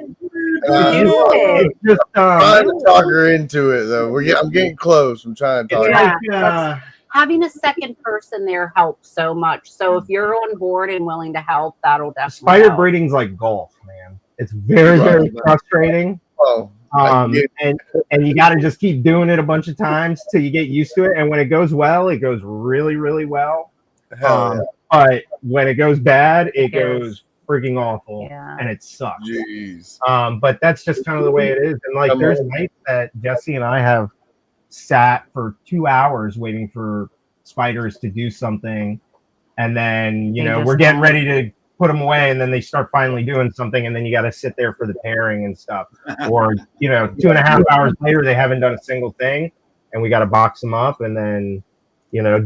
You It's just trying to talk her into it though. I'm getting close. I'm trying to talk. Yeah. Having a second person there helps so much. So if you're on board and willing to help, that'll definitely spider help. breeding's like golf, man. It's very, very frustrating. Oh, and you got to just keep doing it a bunch of times till you get used to it. And when it goes well, it goes really, really well. But when it goes bad, it goes freaking awful, and it sucks. Jeez. But that's just kind of the way it is. And like, there's nights that Jesse and I have sat for 2 hours waiting for spiders to do something, and then we're getting ready to put them away, and then they start finally doing something, and then you got to sit there for the pairing and stuff. Or 2.5 hours later, they haven't done a single thing, and we got to box them up, and then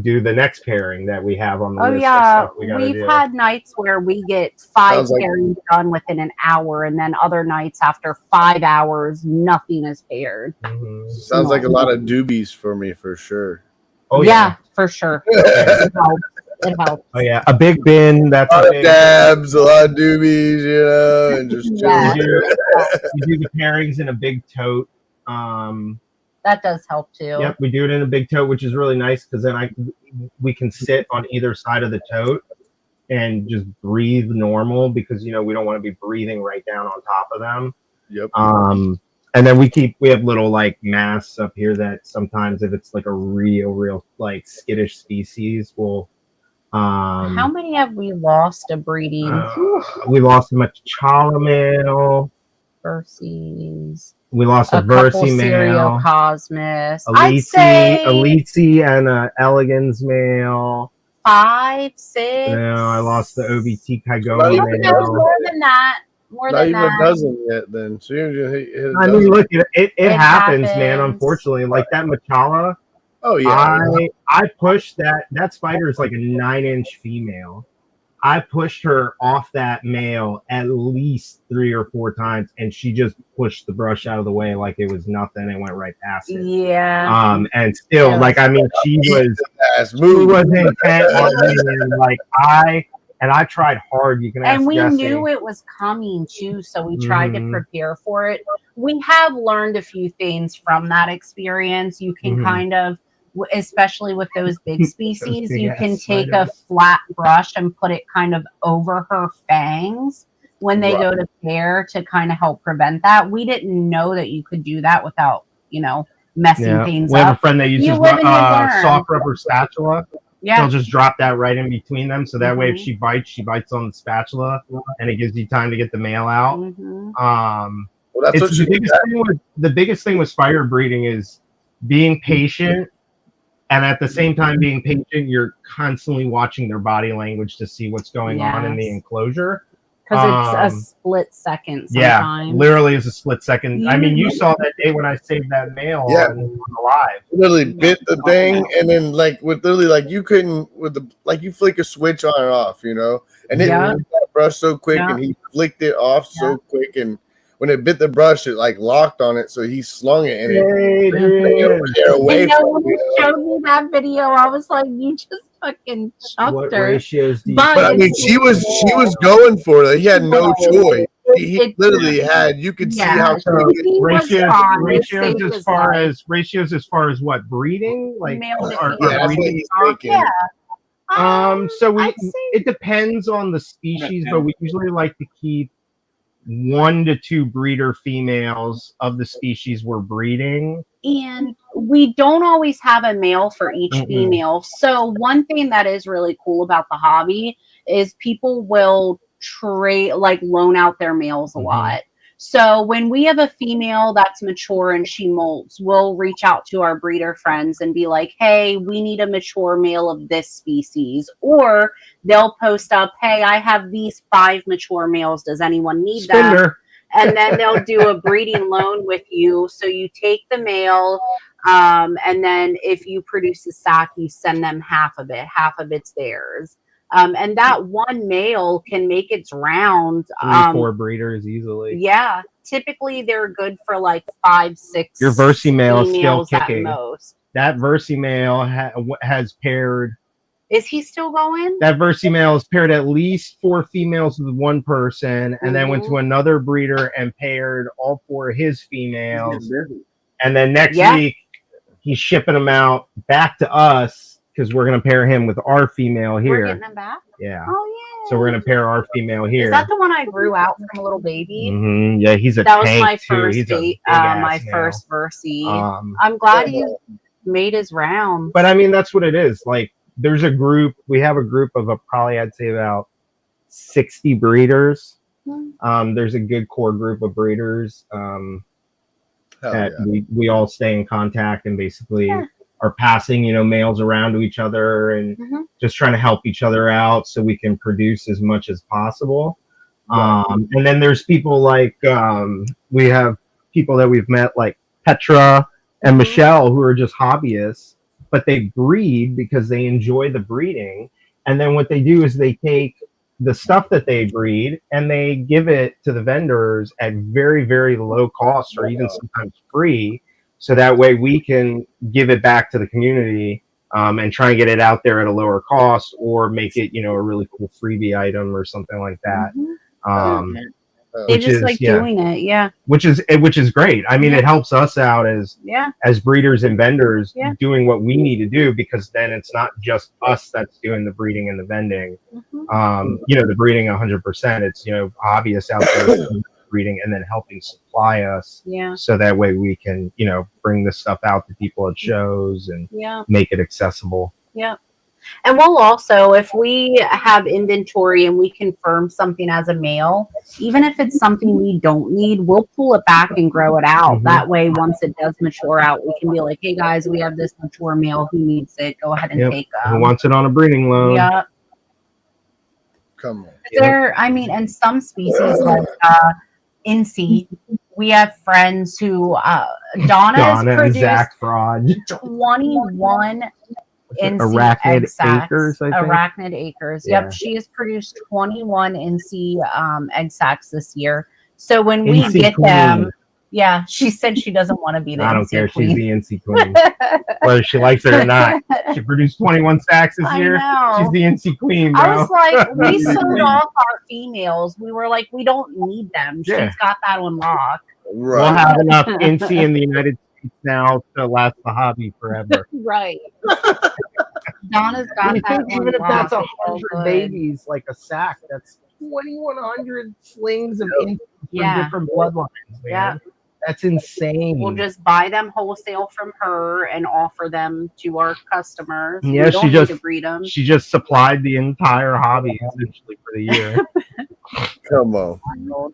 do the next pairing that we have on the list. Yeah, of stuff we've had nights where we get 5 pairings done within an hour, and then other nights after 5 hours, nothing is paired. Sounds like a lot of doobies for me, for sure. Oh yeah, for sure. It helps. Oh yeah, a big bin. That's a lot of dabs, a lot of doobies, and just you do the pairings in a big tote. That does help too. Yep, we do it in a big tote, which is really nice because then we can sit on either side of the tote and just breathe normal, because we don't want to be breathing right down on top of them. Yep. And then we have little like masks up here that sometimes, if it's like a real like skittish species, we'll how many have we lost to breeding? We lost a Machala male. Versus. We lost a Versi male. Cosmos. Elitzi and Elegans male. 5, 6. No, I lost the OBT Kygoma male. More than that. Not even a dozen yet, then. So I mean, look, it happens, man. Unfortunately, like that Machala. Oh yeah. I pushed that spider is like a 9-inch female. I pushed her off that male at least 3 or 4 times, and she just pushed the brush out of the way like it was nothing and went right past it. Yeah. And still, like, I mean, she was intent on winning. Like, I tried hard. You can ask and we Jesse. knew it was coming too, so we tried to prepare for it. We have learned a few things from that experience. You can kind of, especially with those big species, you can take a flat brush and put it kind of over her fangs when they go to pair to kind of help prevent that. We didn't know that you could do that without, messing things up. We have a friend that uses soft rubber spatula. Yeah. They'll just drop that right in between them, so that way if she bites on the spatula, and it gives you time to get the male out. Well, that's the biggest thing with spider breeding is being patient, and at the same time being patient, you're constantly watching their body language to see what's going on in the enclosure. Because it's a split second sometimes. Yeah, literally is a split second. I mean, you saw that day when I saved that male on live. Literally bit the thing, and then you couldn't you flick a switch on and off, and it got brush so quick, and he flicked it off so quick, and when it bit the brush, it locked on it, so he slung it, and it away when you showed me that video, I was like, you just fucking chucked her. Ratios do you but I mean, she was going for it. He had no choice. He literally had. You could see how ratios as far as what breeding, like breeding. So it depends on the species, but we usually like to keep 1 to 2 breeder females of the species we're breeding. And we don't always have a male for each female. So one thing that is really cool about the hobby is people will loan out their males a lot. So when we have a female that's mature and she molts, we'll reach out to our breeder friends and be like, hey, we need a mature male of this species. Or they'll post up, hey, I have these 5 mature males. Does anyone need them? And then they'll do a breeding loan with you. So you take the male, and then if you produce a sack, you send them half of it. Half of it's theirs. And that one male can make its round. 3-4 breeders easily. Yeah. Typically, they're good for 5-6. Your Versi male is still kicking. Most. That Versi male has paired. Is he still going? That Versi male has paired at least 4 females with one person, and then went to another breeder and paired all 4 of his females. And then next week, he's shipping them out back to us because we're going to pair him with our female here. We're getting them back? Yeah. Oh, yeah. So we're going to pair our female here. Is that the one I grew out from a little baby? Yeah, he's a That tank was my too. first first Versi. I'm glad he made his round. But I mean, that's what it is. There's a group. We have a group of probably I'd say about 60 breeders. There's a good core group of breeders that we all stay in contact and basically are passing males around to each other and just trying to help each other out so we can produce as much as possible. And then there's people we have people that we've met like Petra and Michelle who are just hobbyists, but they breed because they enjoy the breeding. And then what they do is they take the stuff that they breed and they give it to the vendors at very, very low cost or even sometimes free. So that way we can give it back to the community and try and get it out there at a lower cost or make it, a really cool freebie item or something like that. They just doing it, which is great. I mean, it helps us out as breeders and vendors doing what we need to do, because then it's not just us that's doing the breeding and the vending. The breeding 100%. It's hobbyists out there breeding and then helping supply us. So that way we can bring this stuff out to people at shows and make it accessible. And we'll also, if we have inventory and we confirm something as a male, even if it's something we don't need, we'll pull it back and grow it out. That way, once it does mature out, we can be like, hey guys, we have this mature male who needs it. Go ahead and take them. Who wants it on a breeding loan? Come on. And some species like Incy, we have friends who Donna has produced and Zach Fraud. 21 NC Arachnid egg sacs. Acres, I think. Arachnid Acres. Yeah. Yep, she has produced 21 NC egg sacs this year. So when we NC get queen. them, yeah, she said she doesn't want to be the I don't NC care. queen. She's the NC queen, whether she likes it or not. She produced 21 sacks this year. I know. She's the NC queen, bro. I was like, we sold off our females. We were like, we don't need them. Yeah. She's got that on lock. Right. We'll have enough NC in the United States now to last the hobby forever. Right. Donna's got You that think on even if lock. that's 100 babies, like a sack, that's 2,100 slings of NC from different bloodlines, man. Yeah. That's insane. We'll just buy them wholesale from her and offer them to our customers. Yeah, we don't she need just to breed them. She just supplied the entire hobby essentially for the year. Come on.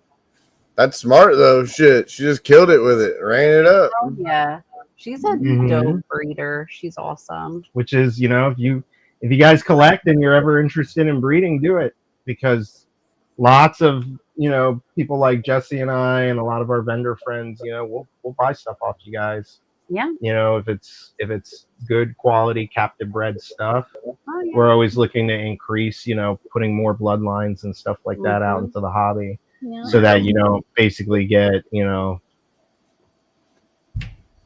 That's smart though. Shit, she just killed it with it. Ran it up. Oh, yeah. She's a Mhm. dope breeder. She's awesome. Which is, if you guys collect and you're ever interested in breeding, do it, because lots of people like Jesse and I and a lot of our vendor friends, we'll buy stuff off you guys. Yeah. If it's good quality captive bred stuff, Oh, yeah. we're always looking to increase, putting more bloodlines and stuff like that out into the hobby, Yeah. so that you don't basically get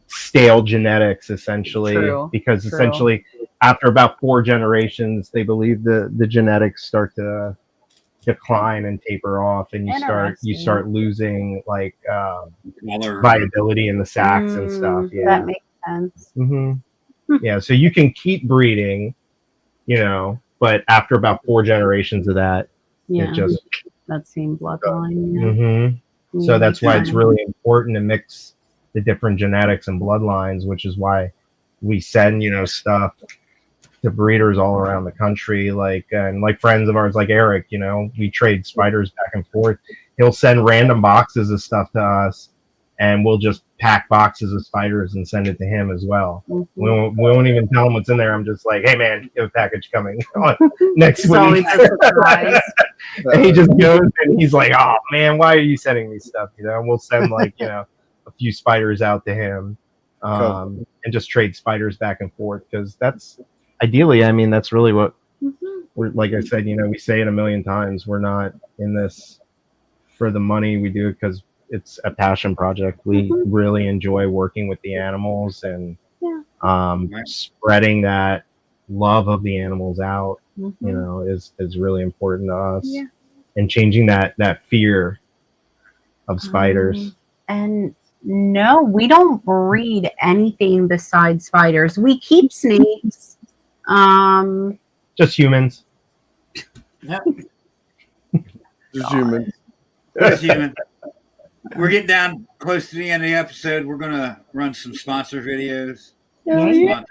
stale genetics essentially. True. Because True. essentially after about 4 generations, they believe the genetics start to decline and taper off, and you start losing like viability in the sacks and stuff. Yeah, that makes sense. Yeah, so you can keep breeding, but after about 4 generations of that, Yeah, it just that same bloodline. Yeah. So that's why it's really important to mix the different genetics and bloodlines, which is why we send stuff to breeders all around the country, like friends of ours like Eric, we trade spiders back and forth. He'll send random boxes of stuff to us, and we'll just pack boxes of spiders and send it to him as well. We won't even tell him what's in there. I'm just like, hey man, you have a package coming next week. Always a surprise. And he just goes and he's like, oh man, why are you sending me stuff? And we'll send like a few spiders out to him, and just trade spiders back and forth, because that's ideally, that's really what we're, like I said, we say it a million times, we're not in this for the money. We do it because it's a passion project. We really enjoy working with the animals and spreading that love of the animals out, is really important to us. Yeah. And changing that fear of spiders. And no, we don't breed anything besides spiders. We keep snakes. Just humans. Yep. Just humans. Just human. We're getting down close to the end of the episode. We're going to run some sponsor videos. Yeah.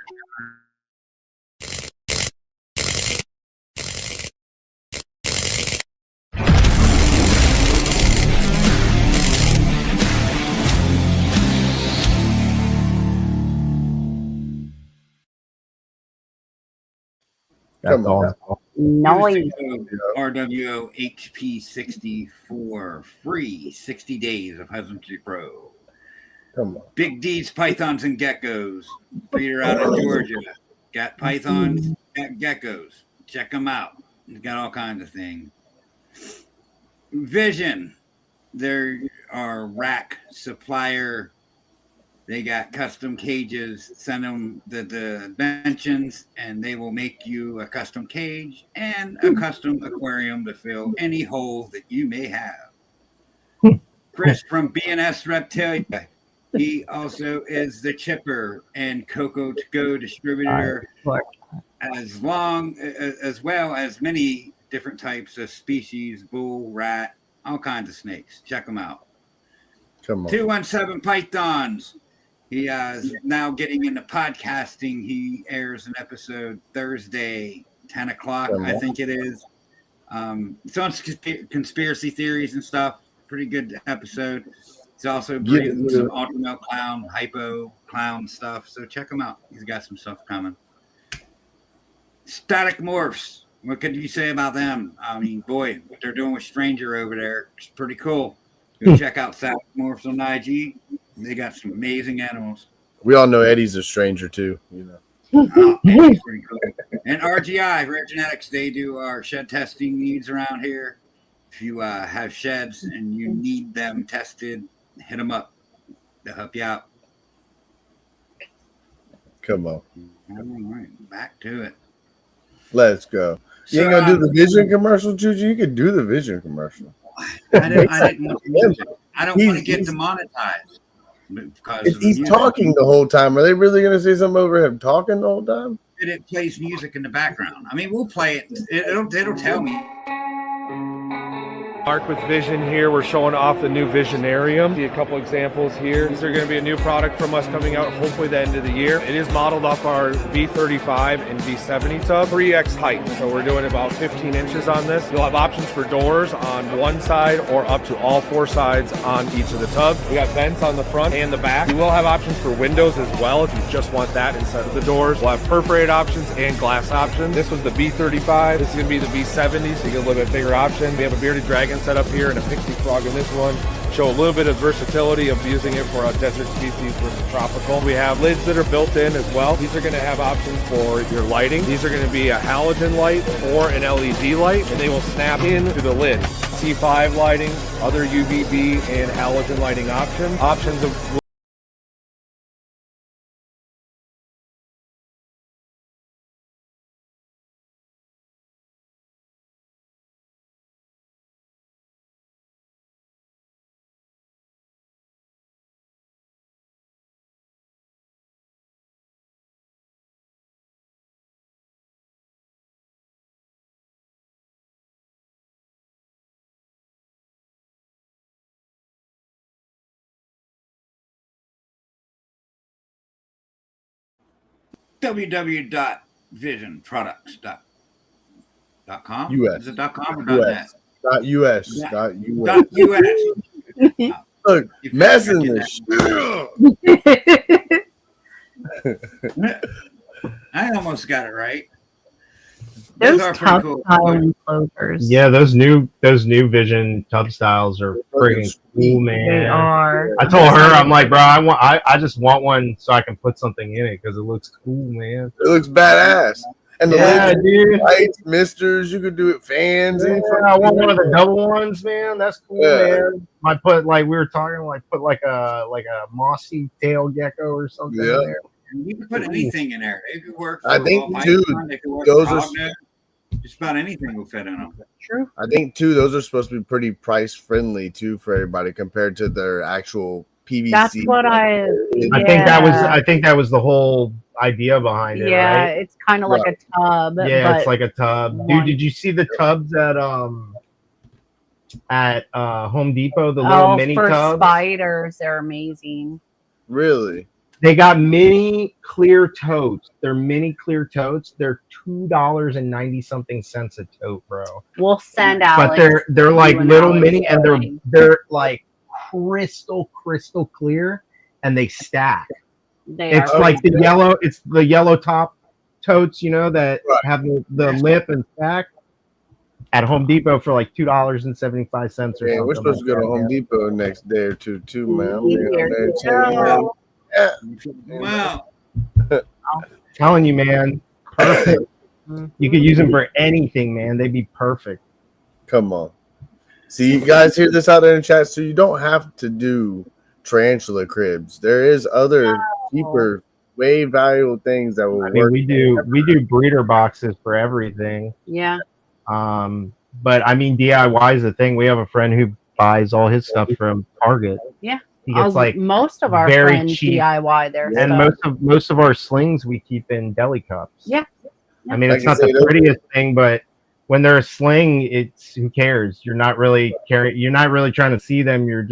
That's all. Noise. RWO HP34 free 60 days of Husbandry Pro. Come on. Big D's Pythons and Geckos. Breeder out of Georgia. Got pythons, got geckos. Check them out. He's got all kinds of things. Vision. There are rack supplier. They got custom cages. Send them the dimensions, and they will make you a custom cage and a custom aquarium to fill any hole that you may have. Chris from B&S Reptiles. He also is the chipper and Cocoa to Go distributor, as well as many different types of species, bull, rat, all kinds of snakes. Check them out. Come on. 217 Pythons. He is now getting into podcasting. He airs an episode Thursday, 10 o'clock, I think it is. It's on conspiracy theories and stuff. Pretty good episode. He's also breathing some ultimate clown, hypo clown stuff. So check him out. He's got some stuff coming. Static Morphs. What could you say about them? Boy, what they're doing with Stranger over there, it's pretty cool. Go check out Static Morphs on IG. They got some amazing animals. We all know Eddie's a stranger too, Oh, man, pretty cool. And RGI, Rare Genetics, they do our shed testing needs around here. If you have sheds and you need them tested, hit them up. They'll help you out. Come on. All right, back to it. Let's go. You ain't gonna do the vision commercial, Juju? You could do the vision commercial. I didn't want to use it. I don't want to get demonetized. Because he's talking the whole time. Are they really gonna say something over him talking the whole time? It plays music in the background. I mean, we'll play it. It'll tell me. Mark with Vision here. We're showing off the new Visionarium. See a couple examples here. These are going to be a new product from us coming out hopefully the end of the year. It is modeled off our V35 and V70 tub, 3x height. So we're doing about 15 inches on this. You'll have options for doors on one side or up to all four sides on each of the tubs. We got vents on the front and the back. You will have options for windows as well if you just want that instead of the doors. We'll have perforated options and glass options. This was the V35. This is going to be the V70, so you get a little bit bigger option. We have a bearded dragon set up here and a pixie frog in this one. Show a little bit of versatility of using it for a desert species versus tropical. We have lids that are built in as well. These are going to have options for your lighting. These are going to be a halogen light or an LED light, and they will snap into the lid. C5 lighting, other UVB and halogen lighting options. Options of www.visionproducts.com. US. Is it .com or US. .net? .us. Yeah. .us. .us. Look, You messing can this get shit up. I almost got it right. Those are tub pretty cool. style enclosures. Yeah, those new Vision tub styles are friggin' cool, man. They are. I told her, I'm like, bro, I just want one so I can put something in it because it looks cool, man. It looks badass. And the Yeah, dude. lights, misters, you could do it, fans. Yeah, I want one of the double ones, man. That's cool, man. I put like we were talking, like put like a mossy tail gecko or something in there. You can put anything in there. It could work. I think, too, those are. Just about anything will fit in them. True. I think too, those are supposed to be pretty price friendly too for everybody compared to their actual PVC. That's what I think that was the whole idea behind it. Yeah, right? it's kind of like a tub. Yeah, it's like a tub. Dude, did you see the tubs at Home Depot? The little mini for tubs. spiders, they're amazing. Really? They got mini clear totes. They're mini clear totes. They're $2.90 something cents a tote, bro. We'll send out. But they're like little mini, and they're like crystal clear, and they stack. It's like the yellow. It's the yellow top totes, you know, that have the lip and stack. At Home Depot for like $2.75 or something. Yeah, we're supposed to go to Home Depot next day or two too, man. Wow. Telling you, man, perfect. You could use them for anything, man. They'd be perfect. Come on. See, you guys hear this out there in chat, so you don't have to do tarantula cribs. There is other cheaper, way valuable things that will work. We do breeder boxes for everything. Yeah. But I mean, DIY is a thing. We have a friend who buys all his stuff from Target. Yeah. He gets like most of our very friends cheap DIY their and stuff. most of our slings we keep in deli cups. Yeah. I mean, it's not the prettiest thing, but when they're a sling, it's who cares? You're not really trying to see them. You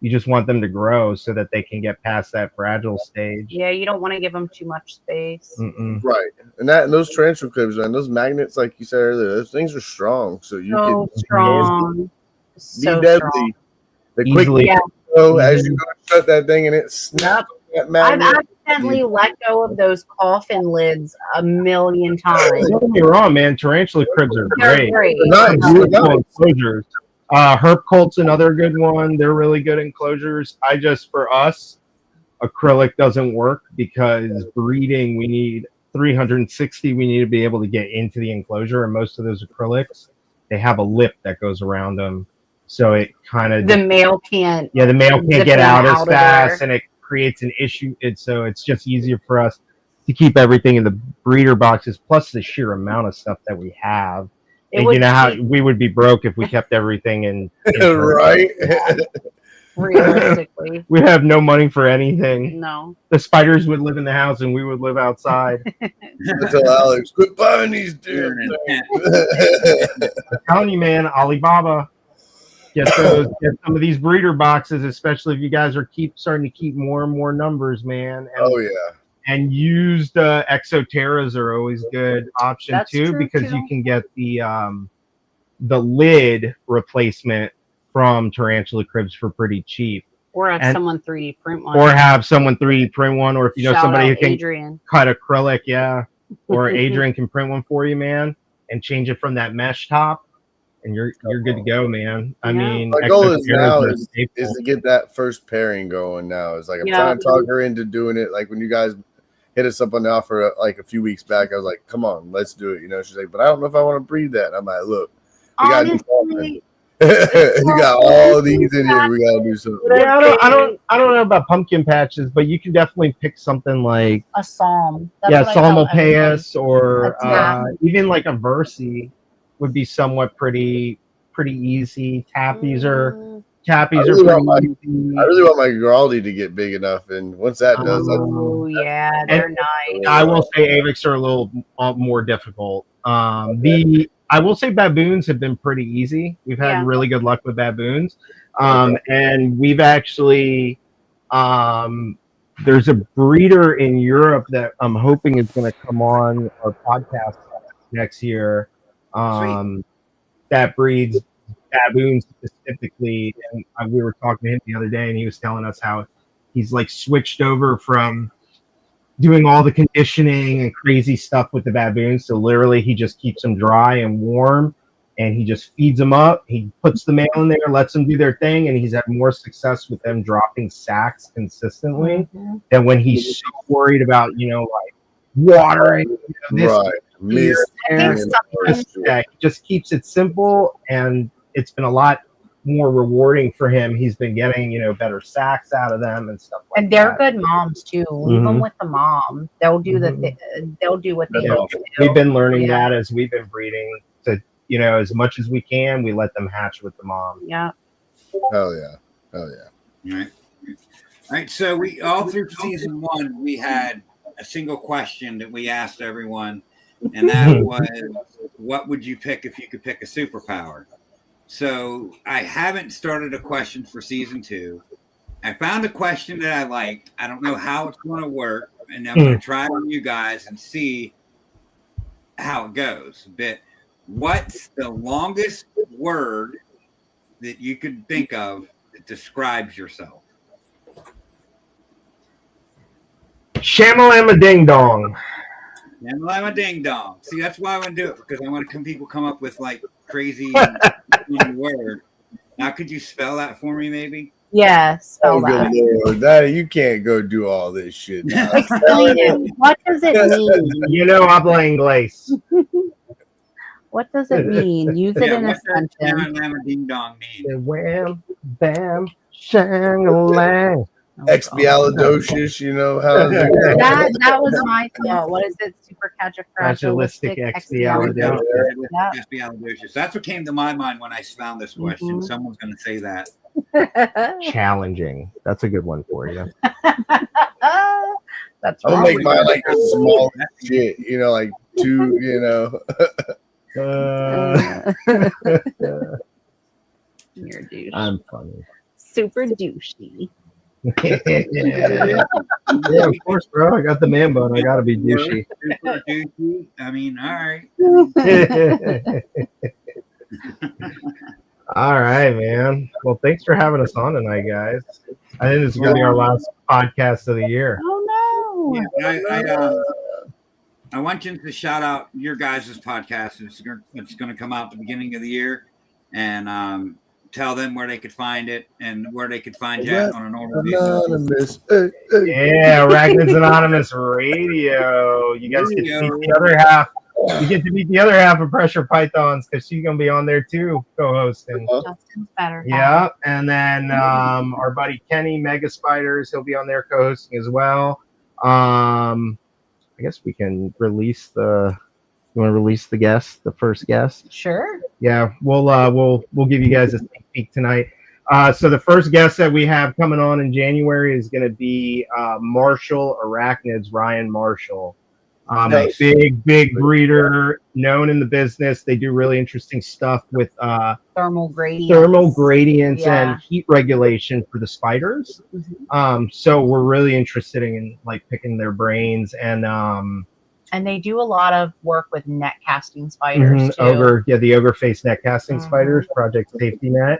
just want them to grow so that they can get past that fragile stage. Yeah, you don't want to give them too much space. Right. And those tarantula cribs, man, those magnets, like you said earlier, those things are strong. So you can strong. So deadly. strong. The quick as you go to shut that thing and it snaps that magnet. I've accidentally let go of those coffin lids a million times. Don't get me wrong, man. Tarantula cribs are great. Nice. Enclosures. Herp Colt's another good one. They're really good enclosures. For us, acrylic doesn't work because breeding, we need 360, we need to be able to get into the enclosure, and most of those acrylics, they have a lip that goes around them, so it kind of The male can't. the male can't zip get out as of fast, there. and it creates an issue. So it's just easier for us to keep everything in the breeder boxes, plus the sheer amount of stuff that we have. It And would you know how be- we would be broke if we kept everything in Right? Realistically, We'd have no money for anything. no. The spiders would live in the house and we would live outside. I tell Alex, quit buying these damn things. I'm telling you, man, Alibaba, get some of these breeder boxes, especially if you guys are starting to keep more and more numbers, man. And, Oh yeah. and used Exoterras are always good option That's too, true, because too. you can get the lid replacement from tarantula cribs for pretty cheap, Or have And- someone 3D print one. or have someone 3D print one, or if you know Shout somebody who out can Adrian. cut acrylic, or Adrian can print one for you, man, and change it from that mesh top, and you're good to go, man. I Yeah. mean, My goal is Exoterras now are a is staple. to get that first pairing going now. It's like I'm Yeah. trying to talk her into doing it. Like when you guys hit us up on the offer like a few weeks back, I was like, come on, let's do it. You know, she's like, but I don't know if I want to breed that. And I'm like, look, we gotta do something. Honestly, You got all these in here. We gotta do something. Yeah, I don't know about pumpkin patches, but you can definitely pick something like a psalm. That's what I tell Psalmopaeus, or A tap. even like a Versi would be somewhat pretty easy. Tappies are I pretty really want easy. I really want my Giraldi to get big enough, and once that does, Oh yeah, they're nice. I will say Avix are a little more difficult. I will say baboons have been pretty easy. We've had Yeah. really good luck with baboons, and we've actually there's a breeder in Europe that I'm hoping is going to come on our podcast next year. That breeds baboons specifically, and we were talking to him the other day, and he was telling us how he's like switched over from doing all the conditioning and crazy stuff with the baboons. So literally he just keeps them dry and warm, and he just feeds them up. He puts the male in there, lets them do their thing, and he's had more success with them dropping sacks consistently than when he's so worried about, like watering. This right. Miss. he just keeps it simple, and it's been a lot more rewarding for him. He's been getting, better sacks out of them and stuff like that. And they're good moms too. Leave them with the mom. They'll do they'll do what they need to do. We've been learning that as we've been breeding, to as much as we can, we let them hatch with the mom. Yeah. Hell yeah. Hell yeah. All right. So we all through season 1, we had a single question that we asked everyone, and that was, what would you pick if you could pick a superpower? So I haven't started a question for season 2. I found a question that I liked. I don't know how it's going to work, and I'm going to try it on you guys and see how it goes. But what's the longest word that you could think of that describes yourself? Shamalama ding dong. I'm a ding dong. See, that's why I want to do it, because I want people come up with like crazy word. Now, could you spell that for me, maybe? Yeah, spell that. Good Lord. Daddy, you can't go do all this shit now. Explain it. What does it mean? Habla inglés. What does it mean? Use it in a what does sentence. Lama ding dong mean? Wham, bam, shang-a-lang. Expialidocious, how's it? That was my thought. What is it? Supercalifragilistic Expialidocious. Expialidocious. That's what came to my mind when I found this question. Someone's going to say that. Challenging. That's a good one for you. That's I'm gonna make mine like a small shit, like 2, You're a douche. I'm funny. Super douchey. Yeah, of course, bro. I got the man bun. I gotta be douchey. Super douchey. I mean, all right. All right, man. Well, thanks for having us on tonight, guys. I think this is gonna be our last podcast of the year. Oh no! Yeah, I want you to shout out your guys' podcast. It's going to come out at the beginning of the year, and tell them where they could find it and where they could find you at on an order basis. Anonymous. Yeah, Arachnids Anonymous Radio. You guys get to meet the other half. You get to meet the other half of Pressure Pythons because she's gonna be on there too, co-hosting. Justin's better. Yeah, and then our buddy Kenny Mega Spiders, he'll be on there co-hosting as well. I guess we can release the. You want to release the guest, the first guest? Sure. Yeah, we'll give you guys a sneak peek tonight. So the first guest that we have coming on in January is going to be Marshall Arachnids, Ryan Marshall. Nice. A big breeder, known in the business. They do really interesting stuff with Thermal gradients and heat regulation for the spiders. So we're really interested in like picking their brains and they do a lot of work with net casting spiders too. The ogre face net casting spiders, Project Safety Net.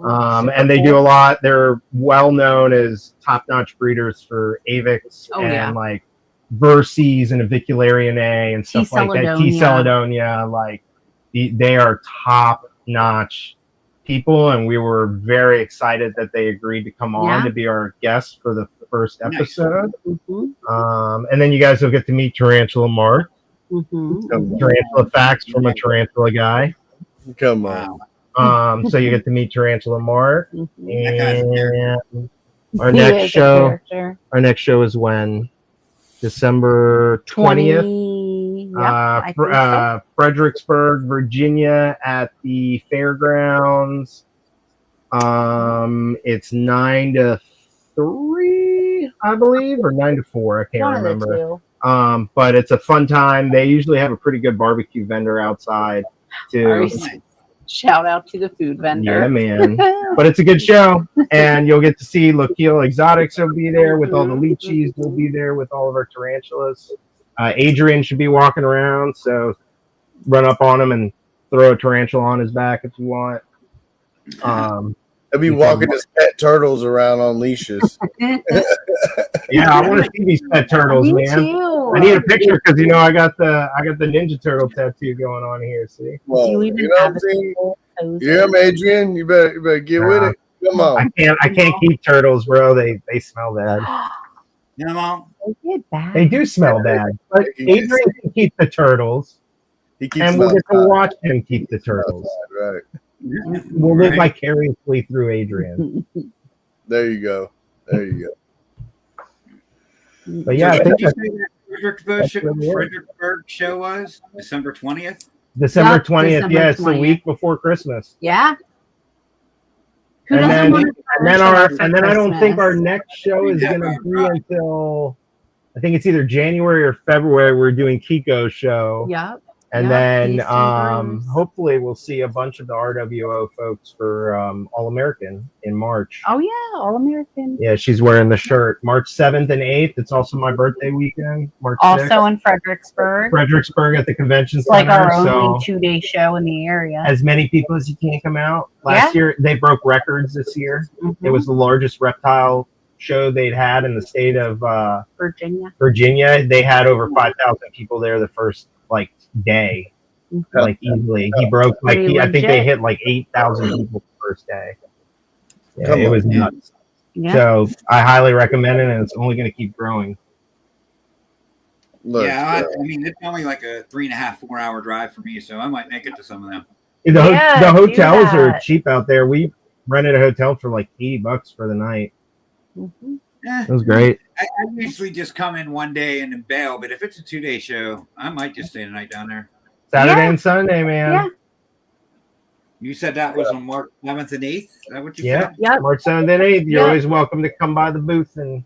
And they do a lot. They're well known as top-notch breeders for Avix like Verses and Avicularianae and stuff like that. T. Celedonia, like they are top-notch people, and we were very excited that they agreed to come on to be our guest for the first episode. And then you guys will get to meet Tarantula Mark. Tarantula facts from a tarantula guy. Come on. So you get to meet Tarantula Mark. And our next show is when? December 20th. Fredericksburg, Virginia at the fairgrounds. It's 9 to 3, I believe, or 9 to 4. I can't remember. But it's a fun time. They usually have a pretty good barbecue vendor outside too. Shout out to the food vendor. Yeah, man. But it's a good show, and you'll get to see Lochiel Exotics will be there with all the lychees. We'll be there with all of our tarantulas. Adrian should be walking around, so run up on him and throw a tarantula on his back if you want. He'll be walking his pet turtles around on leashes. Yeah, I want to see these pet turtles, man. Too. I need a picture because I got the Ninja Turtle tattoo going on here. See? Well, you know what I'm saying? Yeah, Adrian, you better get with it. Come on. I can't keep turtles, bro. They smell bad. You know, Mom? They do smell bad. But Adrian can keep the turtles, and we'll get to watch him keep the turtles. Right. We'll live vicariously through Adrian. There you go. But yeah, I think Fredericksburg show was December 20th. December 20th. Yeah, it's the week before Christmas. Yeah. And then I don't think our next show is going to be until I think it's either January or February. We're doing Kiko's show. Yep. And then hopefully we'll see a bunch of the RWO folks for All American in March. Oh yeah, All American. Yeah, she's wearing the shirt. March 7th and 8th. It's also my birthday weekend. March 6th. Also in Fredericksburg. Fredericksburg at the convention it's center. Like our only 2-day show in the area. As many people as you can come out. Last year they broke records this year. It was the largest reptile show they'd had in the state of Virginia. They had over 5,000 people there the first day, like easily. He broke I think they hit like 8,000 people the first day. Yeah, it was nuts. Yeah. So I highly recommend it, and it's only going to keep growing. I mean, it's only like a 3.5-4 hour drive for me, so I might make it to some of them. The hotels are cheap out there. We rented a hotel for like $80 for the night. It was great. I usually just come in one day and then bail, but if it's a 2-day show, I might just stay the night down there. Saturday and Sunday, man. Yeah. You said that was on March 7th and 8th? Is that what you said? Yeah, March 7th and 8th. You're always welcome to come by the booth and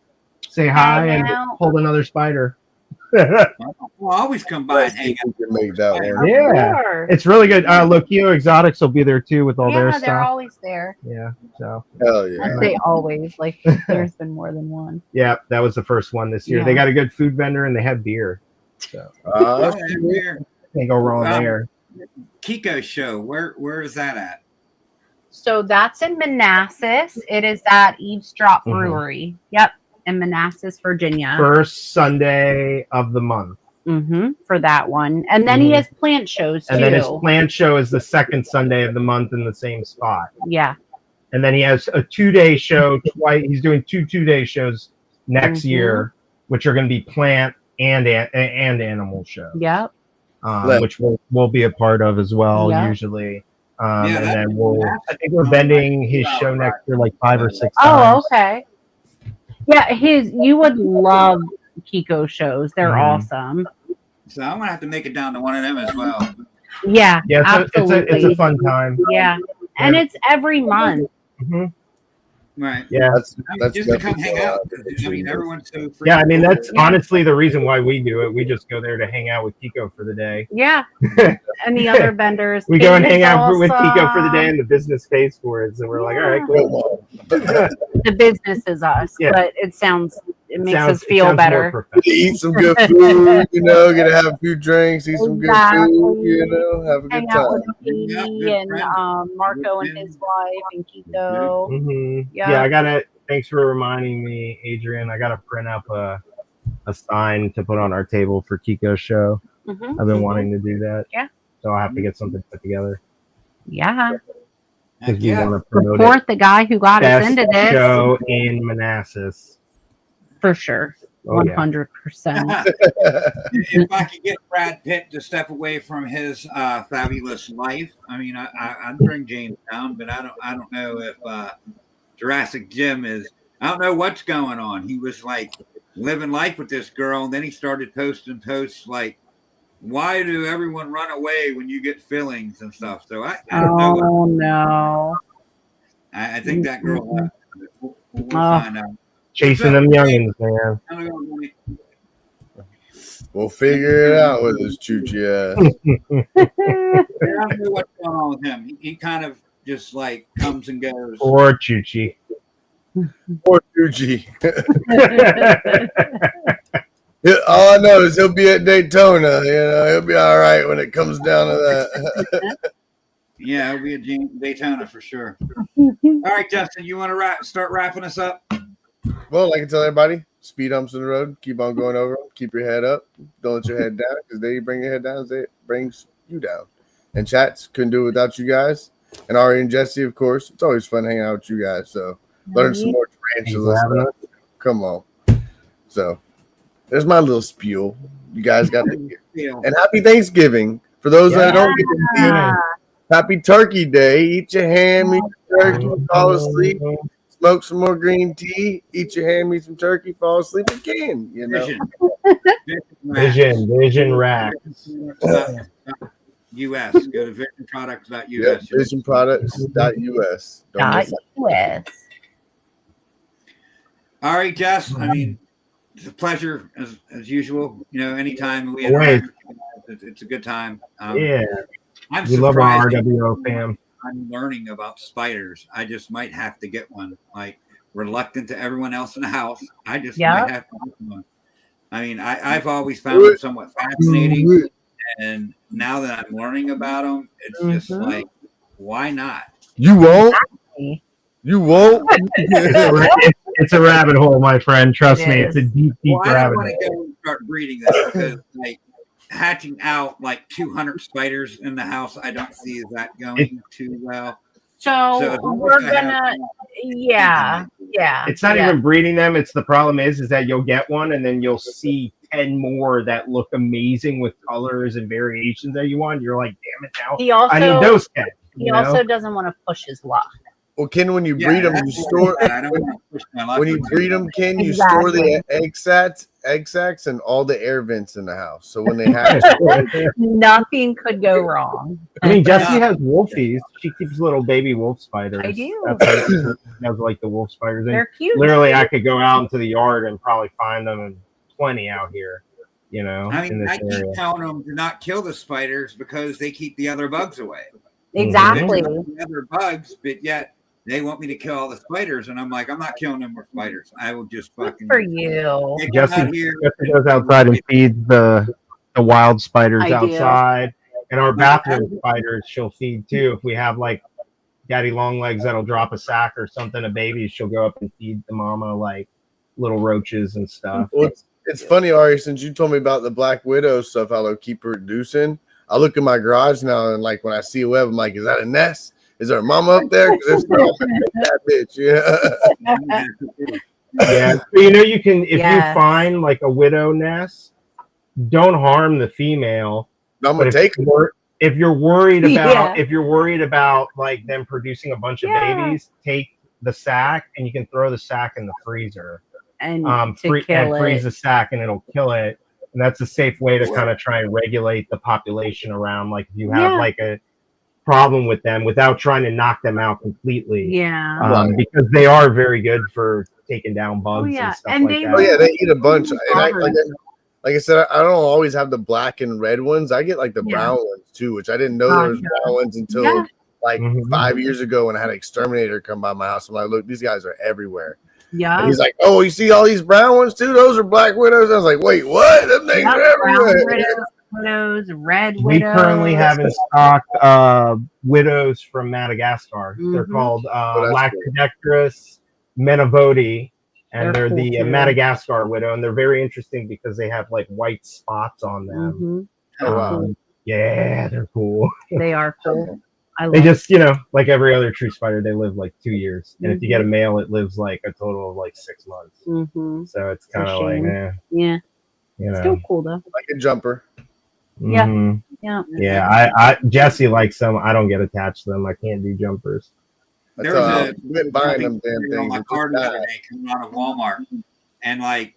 say hi and hold another spider. We'll always come by and hang out. Make that one. Yeah, it's really good. Lochiel Exotics will be there too with all their stuff. Yeah, they're always there. Yeah, so. Hell yeah. I say always, like there's been more than one. Yeah, that was the first one this year. They got a good food vendor and they have beer. So can't go wrong there. Kiko's show, where is that at? So that's in Manassas. It is at Eavesdrop Brewery. Yep. In Manassas, Virginia. First Sunday of the month. For that one. And then he has plant shows too. And then his plant show is the second Sunday of the month in the same spot. Yeah. And then he has a 2-day show twice. He's doing two-day shows next year, which are going to be plant and animal shows. Yep. Which we'll be a part of as well, usually. And then I think we're bending his show next year like 5 or 6 times. Oh, okay. Yeah, you would love Kiko shows. They're awesome. So I'm gonna have to make it down to one of them as well. Yeah, absolutely. It's a fun time. Yeah, and it's every month. Right. Yeah. That's just to come hang out. I mean, everyone's so free. Yeah, I mean, that's honestly the reason why we do it. We just go there to hang out with Kiko for the day. Yeah. And the other vendors. We go and hang out with Kiko for the day, and the business pays for it. So we're like, all right, cool. The business is us, but it makes us feel better. Eat some good food, gonna have a few drinks, eat some good food, have a good hang time. out with Katie and Marco and his wife and Kiko. Yeah, thanks for reminding me, Adrian. I gotta print up a sign to put on our table for Kiko's show. I've been wanting to do that. Yeah. So I'll have to get something put together. Yeah. Because we want to promote Support the guy who got us into this. Show in Manassas. For sure. 100%. If I could get Brad Pitt to step away from his fabulous life, I mean, I'd bring James down, but I don't know if Jurassic Jim is. I don't know what's going on. He was like living life with this girl, and then he started posting posts like, "Why do everyone run away when you get fillings and stuff?" So I don't know. Oh no! I think that girl left. We'll find out. Chasing them youngins, man. We'll figure it out with his choochie ass. I don't know what's going on with him. He kind of just like comes and goes. Or Choochie. Or Choochie. All I know is he'll be at Daytona. He'll be all right when it comes down to that. Yeah, he'll be at Daytona for sure. All right, Justin, you want to start wrapping us up? Well, like I tell everybody, speed humps in the road. Keep on going over them. Keep your head up. Don't let your head down, because they bring your head down, it brings you down. And chats, couldn't do it without you guys. And Ari and Jesse, of course. It's always fun hanging out with you guys. So learn some more tarantulas. Come on. So there's my little spiel. You guys got to hear. And happy Thanksgiving. For those that don't get to see, happy Turkey Day. Eat your ham, eat your turkey, fall asleep. Smoke some more green tea, eat your ham, eat some turkey, fall asleep again. Vision Rack. US. Go to visionproducts.us. Yep, visionproducts.us. .us. All right, Jess. I mean, it's a pleasure as usual. Anytime we interact, it's a good time. We love our RWO fam. I'm learning about spiders. I just might have to get one. Like, reluctant to everyone else in the house, I just might have to get one. I mean, I've always found them somewhat fascinating, and now that I'm learning about them, it's just like, why not? You won't. You won't. It's a rabbit hole, my friend. Trust me, it's a deep rabbit hole. I want to go and start breeding them because, like, hatching out like 200 spiders in the house, I don't see is that going too well. So we're gonna, It's not even breeding them. It's the problem is that you'll get one and then you'll see 10 more that look amazing with colors and variations that you want. You're like, damn it, now I need those 10. He also doesn't want to push his luck. Well, Ken, when you breed them, you store. When you breed them, Ken, you store the egg sacs, and all the air vents in the house. So when they hatch, nothing could go wrong. I mean, Jessie has wolfies. She keeps little baby wolf spiders. I do. That's like the wolf spiders. They're cute. Literally, I could go out into the yard and probably find them, and plenty out here. I mean, I keep telling them to not kill the spiders because they keep the other bugs away. Exactly. The other bugs, but yet they want me to kill all the spiders, and I'm like, I'm not killing them with spiders. I will just fucking for you. Jessie goes outside and feeds the wild spiders outside, and our bathroom spiders she'll feed too. If we have like daddy long legs that'll drop a sack or something of babies, she'll go up and feed the mama like little roaches and stuff. Well, it's funny, Ari, since you told me about the Black Widow stuff, how they'll keep reducing. I look in my garage now, and like when I see a web, I'm like, is that a nest? Is there a mama up there? Because if so, that bitch. Yeah. Yeah, so, you know, you can if Yes. you find like a widow nest, don't harm the female. I'm But gonna take it. if you're worried about Yeah. like them producing a bunch of Yeah. babies, take the sack and you can throw the sack in the freezer. And Freeze the sack and it'll kill it. And that's a safe way to kind of try and regulate the population around. Like if you have like a problem with them without trying to knock them out completely. Yeah. Because they are very good for taking down bugs yeah. and stuff And like they that. Oh yeah, they eat a bunch. And Robert. like I said, I don't always have the black and red ones. I get like the Yeah. brown ones too, which I didn't know there was Gotcha. brown ones until Yeah. like Mhm. 5 years ago when I had an exterminator come by my house. I'm like, look, these guys are everywhere. Yeah. And he's like, oh, you see all these brown ones too? Those are black widows. I was like, wait, what? Them things Yep, are brown everywhere. widows, red widows. We currently have in stock widows from Madagascar. They're Mhm. called that's Lactodectris menavodi, and They're they're the cool, too. Madagascar widow, and they're very interesting because they have like white spots on them. Mhm. Oh, wow. Yeah, they're cool. They are cool. I They love just, like every other true spider, they live like 2 years, and if you get a male, it lives like a total of like 6 months. Mhm. So it's a kind of like, shame. Yeah. you know. Still cool though. Like a jumper. Yeah. Mhm. Yeah. Yeah, I Jesse likes them. I don't get attached to them. I can't do jumpers. There That's was all. a I've been buying them damn on things. my It's car just the other bad. day coming out of Walmart, and like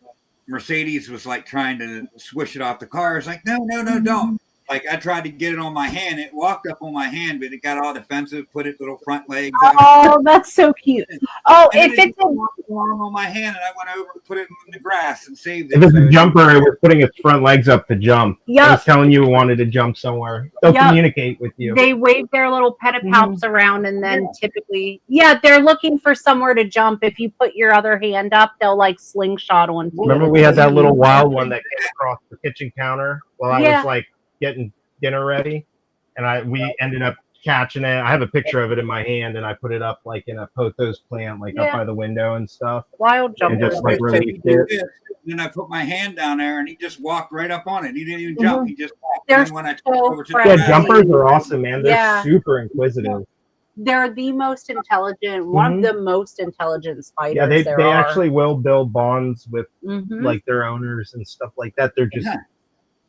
Mercedes was like trying to swish it off the car. It's like, no, don't. Like I tried to get it on my hand. It walked up on my hand, but it got all defensive. Put its little front legs out. Oh, that's so cute. Oh, And if then it's it walked along on my hand, and I went over and put it in the grass and saved it. If it's So a jumper, it was putting its front legs up to jump. It Yup. was telling you it wanted to jump somewhere. They'll Yup. communicate with you. They wave their little pedipalps around, and then typically, they're looking for somewhere to jump. If you put your other hand up, they'll like slingshot on. Remember we had that little wild one that came across the kitchen counter while I Yeah. was like getting dinner ready, and we ended up catching it. I have a picture of it in my hand, and I put it up like in a pothos plant, like up by the window and stuff. Wild And jumpers. just like So released he did it. this, and then I put my hand down there, and he just walked right up on it. He didn't even jump. He just walked. They're And then when I took so over to the friendly. Yeah, jumpers are awesome, man. They're Yeah. super inquisitive. They're the most intelligent, one of the most intelligent spiders. Yeah, they there they are. actually will build bonds with Mhm. like their owners and stuff like that. They're just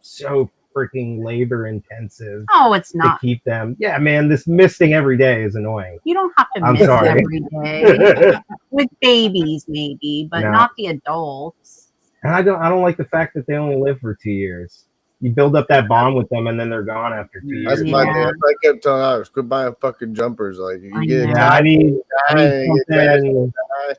so freaking labor intensive Oh, it's to not. keep them. Yeah, man, this misting every day is annoying. You don't have to I'm miss sorry. every day. With babies, maybe, but No. not the adults. And I don't like the fact that they only live for 2 years. You build up that bond with them, and then they're gone after 2 years. That's my Yeah. damn. I kept telling Alex, quit buying fucking jumpers. Like you I get know. Yeah, I need something. something.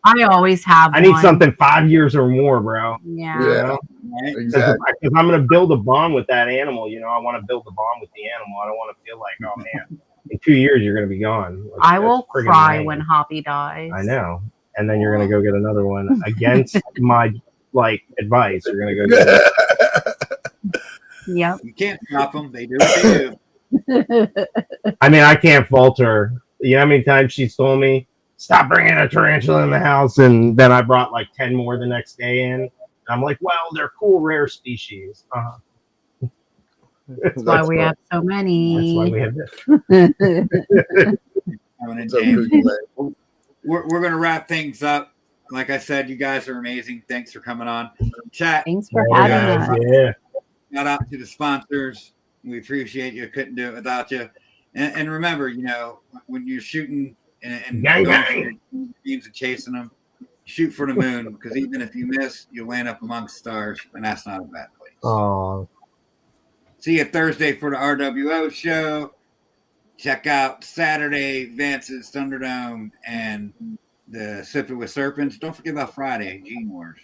I always have. I need one. something 5 years or more, bro. Yeah. You know? Right? Exactly. Because I'm going to build a bond with that animal. You know, I want to build a bond with the animal. I don't want to feel like, oh man, in 2 years you're going to be gone. Like, I will that's friggin' cry lame. when Hoppy dies. I know. And then you're going to go get another one against my advice. You're going to go get Yep. You can't stop them. They do what they do. I mean, I can't fault her. You know how many times she's told me, stop bringing a tarantula in the house, and then I brought like 10 more the next day in. And I'm like, well, they're cool, rare species. That's why we have so That's many. why we have this. Coming in, So James. good, man. We're going to wrap things up. Like I said, you guys are amazing. Thanks for coming on. Chat, Thanks for Yeah, having us. yeah. shout out to the sponsors. We appreciate you. Couldn't do it without you. And remember, when you're shooting and Gang, going gang. for dreams and chasing them, shoot for the moon, because even if you miss, you'll land up amongst stars, and that's not a bad place. Oh, See you Thursday for the RWO show. Check out Saturday, Vance's Thunderdome, and the Sip It with Serpents. Don't forget about Friday, Gene Wars.